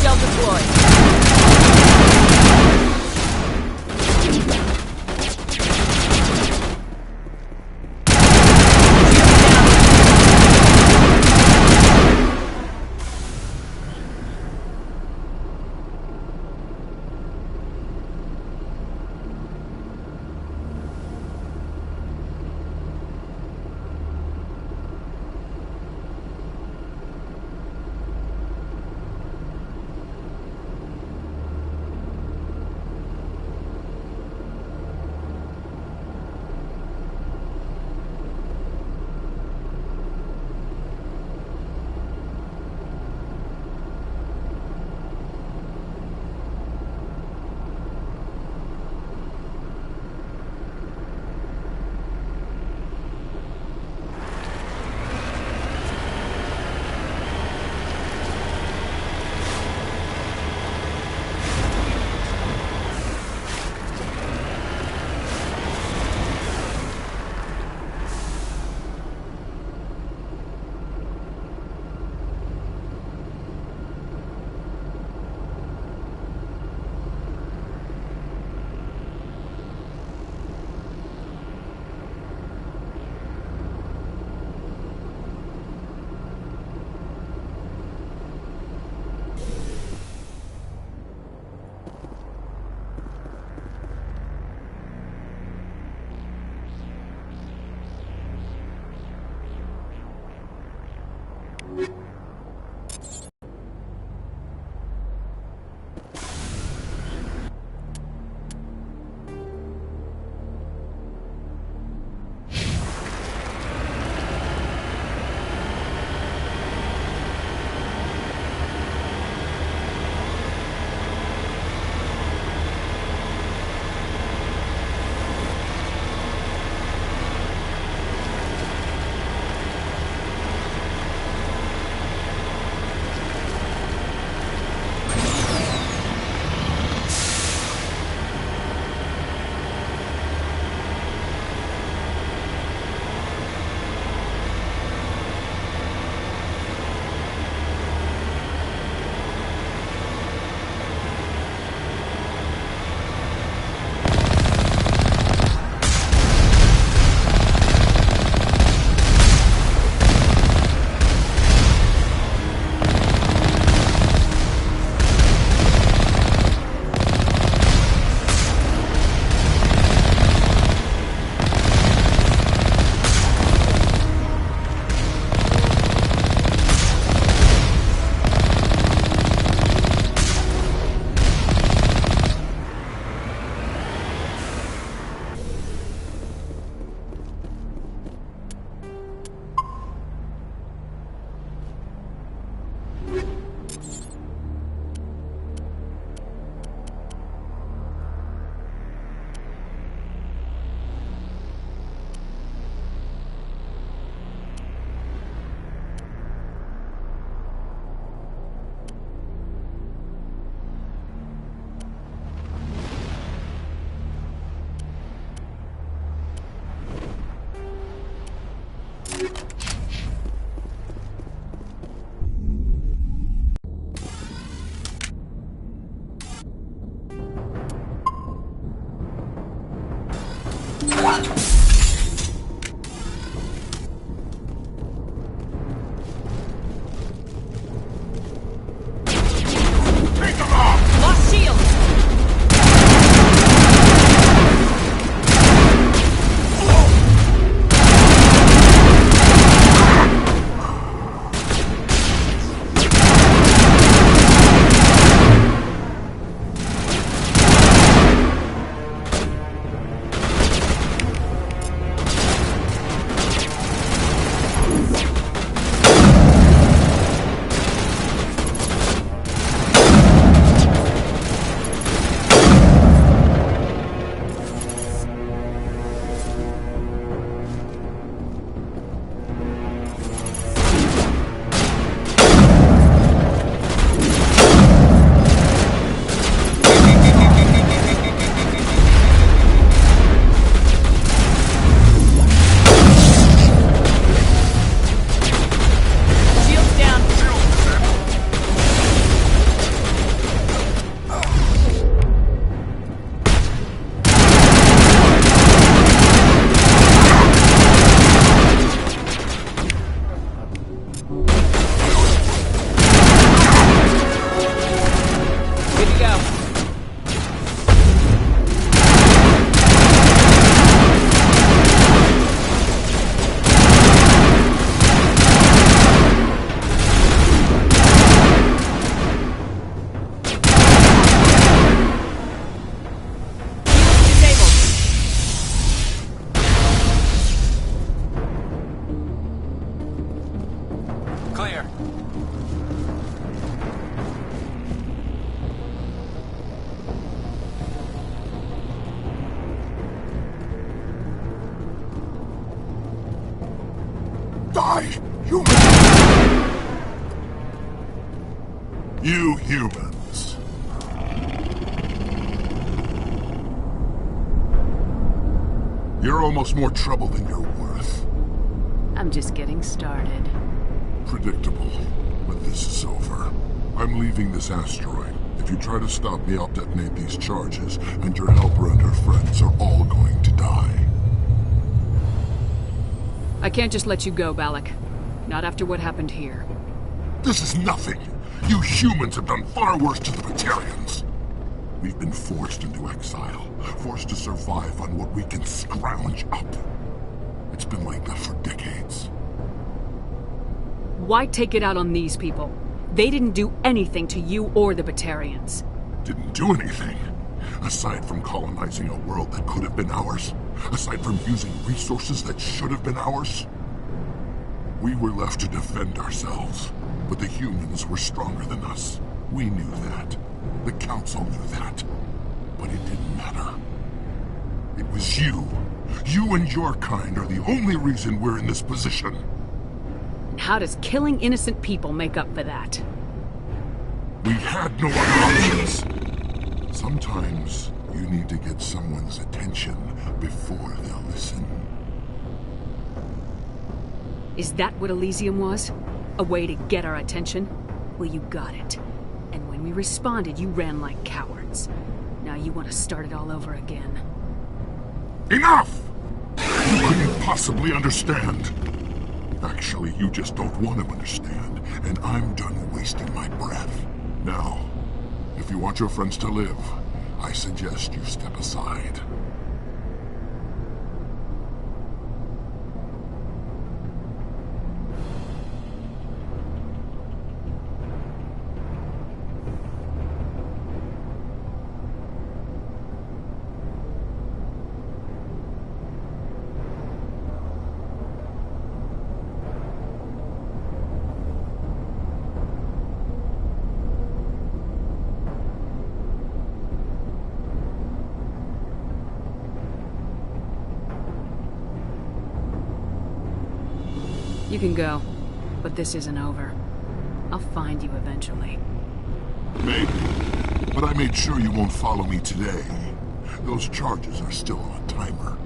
Shell deployed. friends. You're almost more trouble than you're worth. I'm just getting started. Predictable, but this is over. I'm leaving this asteroid. If you try to stop me, I'll detonate these charges, and your helper and her friends are all going to die. I can't just let you go, Balak. Not after what happened here. This is nothing. You humans have done far worse to the Batarians. We've been forced into exile, forced to survive on what we can scrounge up. It's been like that for decades. Why take it out on these people? They didn't do anything to you or the Batarians. Didn't do anything. Aside from colonizing a world that could have been ours. Aside from using resources that should have been ours. We were left to defend ourselves. But the humans were stronger than us. We knew that. The Council knew that. But it didn't matter. It was you. You and your kind are the only reason we're in this position. How does killing innocent people make up for that? We had no other options. Sometimes you need to get someone's attention before they'll listen. Is that what Elysium was? A way to get our attention? Well, you got it. And when we responded, you ran like cowards. Now you want to start it all over again. Enough! You couldn't possibly understand. Actually, you just don't want to understand, and I'm done wasting my breath. Now, if you want your friends to live, I suggest you step aside. You can go, but this isn't over. I'll find you eventually. Maybe, but I made sure you won't follow me today. Those charges are still on a timer.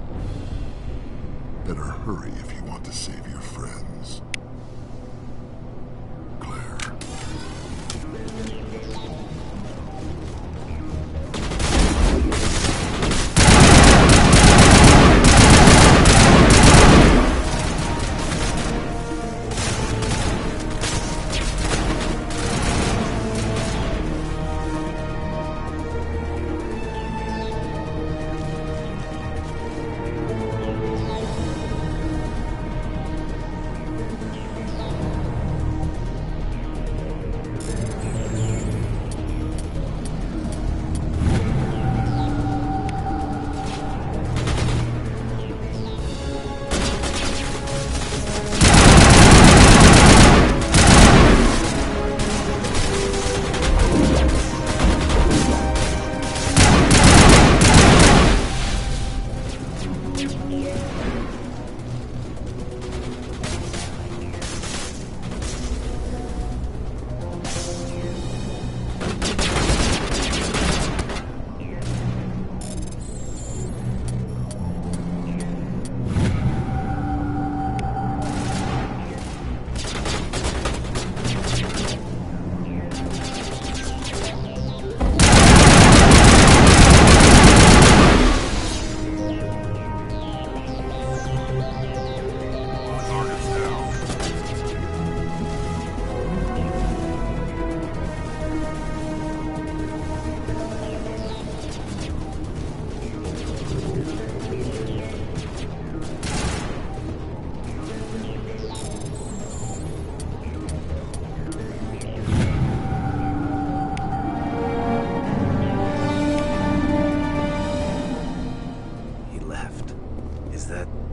Better hurry if you want to save your friends. Claire.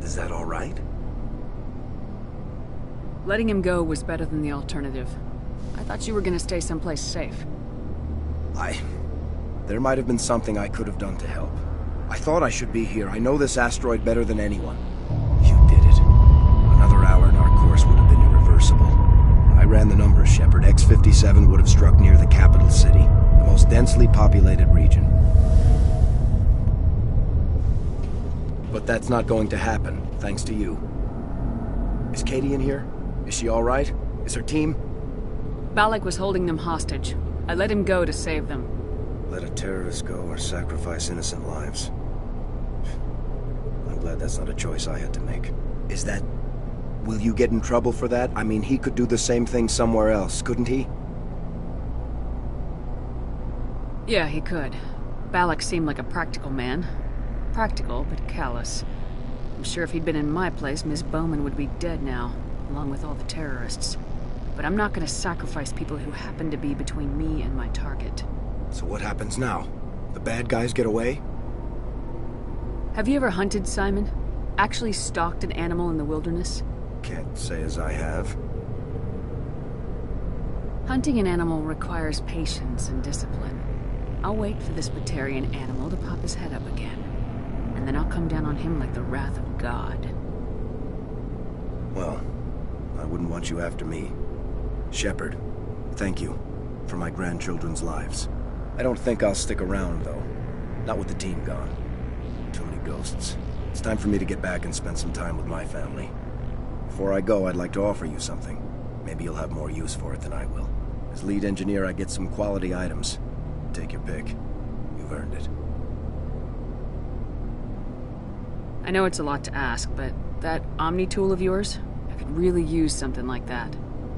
Is that all right? Letting him go was better than the alternative. I thought you were gonna stay someplace safe. There might have been something I could have done to help. I thought I should be here. I know this asteroid better than anyone. You did it. Another hour and our course would have been irreversible. I ran the numbers, Shepard. X-57 would have struck near the capital city. The densely populated region. But that's not going to happen, thanks to you. Is Katie in here? Is she all right? Is her team? Balak was holding them hostage. I let him go to save them. Let a terrorist go or sacrifice innocent lives. I'm glad that's not a choice I had to make. Is that... Will you get in trouble for that? I mean, he could do the same thing somewhere else, couldn't he? Yeah, he could. Balak seemed like a practical man. Practical, but callous. I'm sure if he'd been in my place, Miss Bowman would be dead now, along with all the terrorists. But I'm not gonna sacrifice people who happen to be between me and my target. So what happens now? The bad guys get away? Have you ever hunted, Simon? Actually stalked an animal in the wilderness? Can't say as I have. Hunting an animal requires patience and discipline. I'll wait for this Batarian animal to pop his head up again. And then I'll come down on him like the wrath of God. Well, I wouldn't want you after me. Shepard, thank you for my grandchildren's lives. I don't think I'll stick around, though. Not with the team gone. Too many ghosts. It's time for me to get back and spend some time with my family. Before I go, I'd like to offer you something. Maybe you'll have more use for it than I will. As lead engineer, I get some quality items. Take your pick. You've earned it. I know it's a lot to ask, but that Omni tool of yours, I could really use something like that.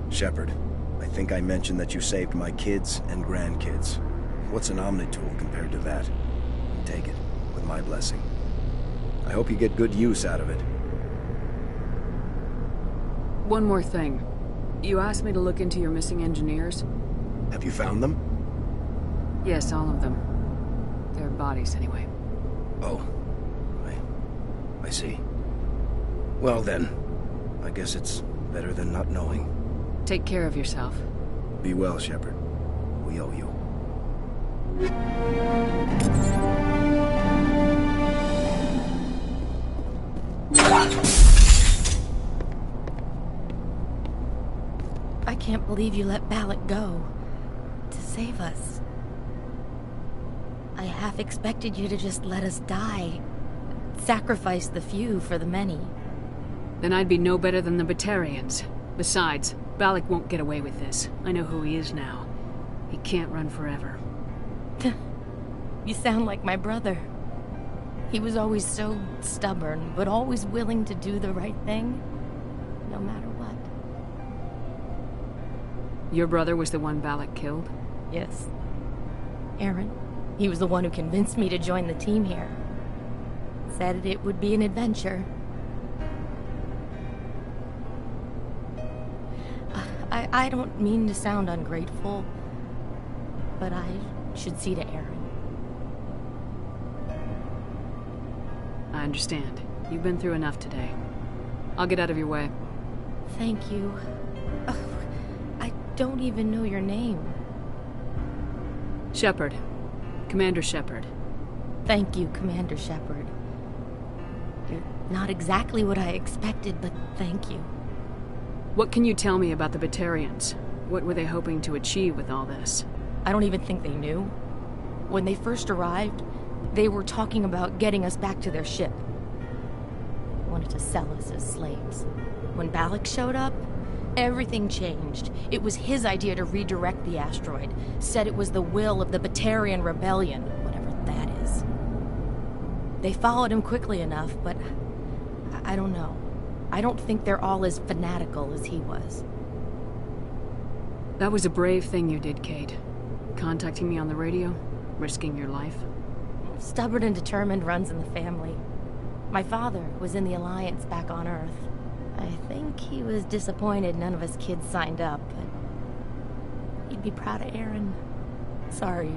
Shepard, I think I mentioned that you saved my kids and grandkids. What's an Omni tool compared to that? Take it, with my blessing. I hope you get good use out of it. One more thing. You asked me to look into your missing engineers? Have you found them? Yes, all of them. Their bodies, anyway. Oh. I see. Well then, I guess it's better than not knowing. Take care of yourself. Be well, Shepard. We owe you. I can't believe you let Balak go. To save us. I half expected you to just let us die. Sacrifice the few for the many. Then I'd be no better than the Batarians. Besides, Balak won't get away with this. I know who he is now. He can't run forever. You sound like my brother. He was always so stubborn, but always willing to do the right thing, no matter what. Your brother was the one Balak killed? Yes. Aaron. He was the one who convinced me to join the team here. Said it would be an adventure. I don't mean to sound ungrateful, but I should see to Aaron. I understand. You've been through enough today. I'll get out of your way. Thank you. I don't even know your name. Shepard. Commander Shepard. Thank you, Commander Shepard. You're not exactly what I expected, but thank you. What can you tell me about the Batarians? What were they hoping to achieve with all this? I don't even think they knew. When they first arrived, they were talking about getting us back to their ship. They wanted to sell us as slaves. When Balak showed up, everything changed. It was his idea to redirect the asteroid. Said it was the will of the Batarian Rebellion, whatever that is. They followed him quickly enough, but I don't know. I don't think they're all as fanatical as he was. That was a brave thing you did, Kate. Contacting me on the radio, risking your life. Stubborn and determined runs in the family. My father was in the Alliance back on Earth. I think he was disappointed none of us kids signed up, but he'd be proud of Aaron. Sorry.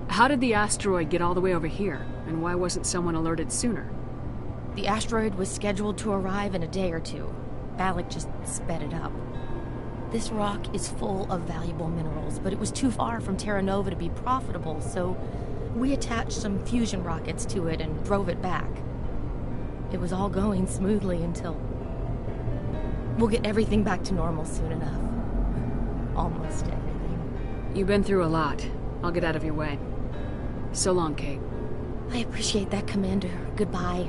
How did the asteroid get all the way over here, and why wasn't someone alerted sooner? The asteroid was scheduled to arrive in a day or two. Balak just sped it up. This rock is full of valuable minerals, but it was too far from Terra Nova to be profitable, so we attached some fusion rockets to it and drove it back. It was all going smoothly until... We'll get everything back to normal soon enough. Almost everything. You've been through a lot. I'll get out of your way. So long, Kate. I appreciate that, Commander. Goodbye.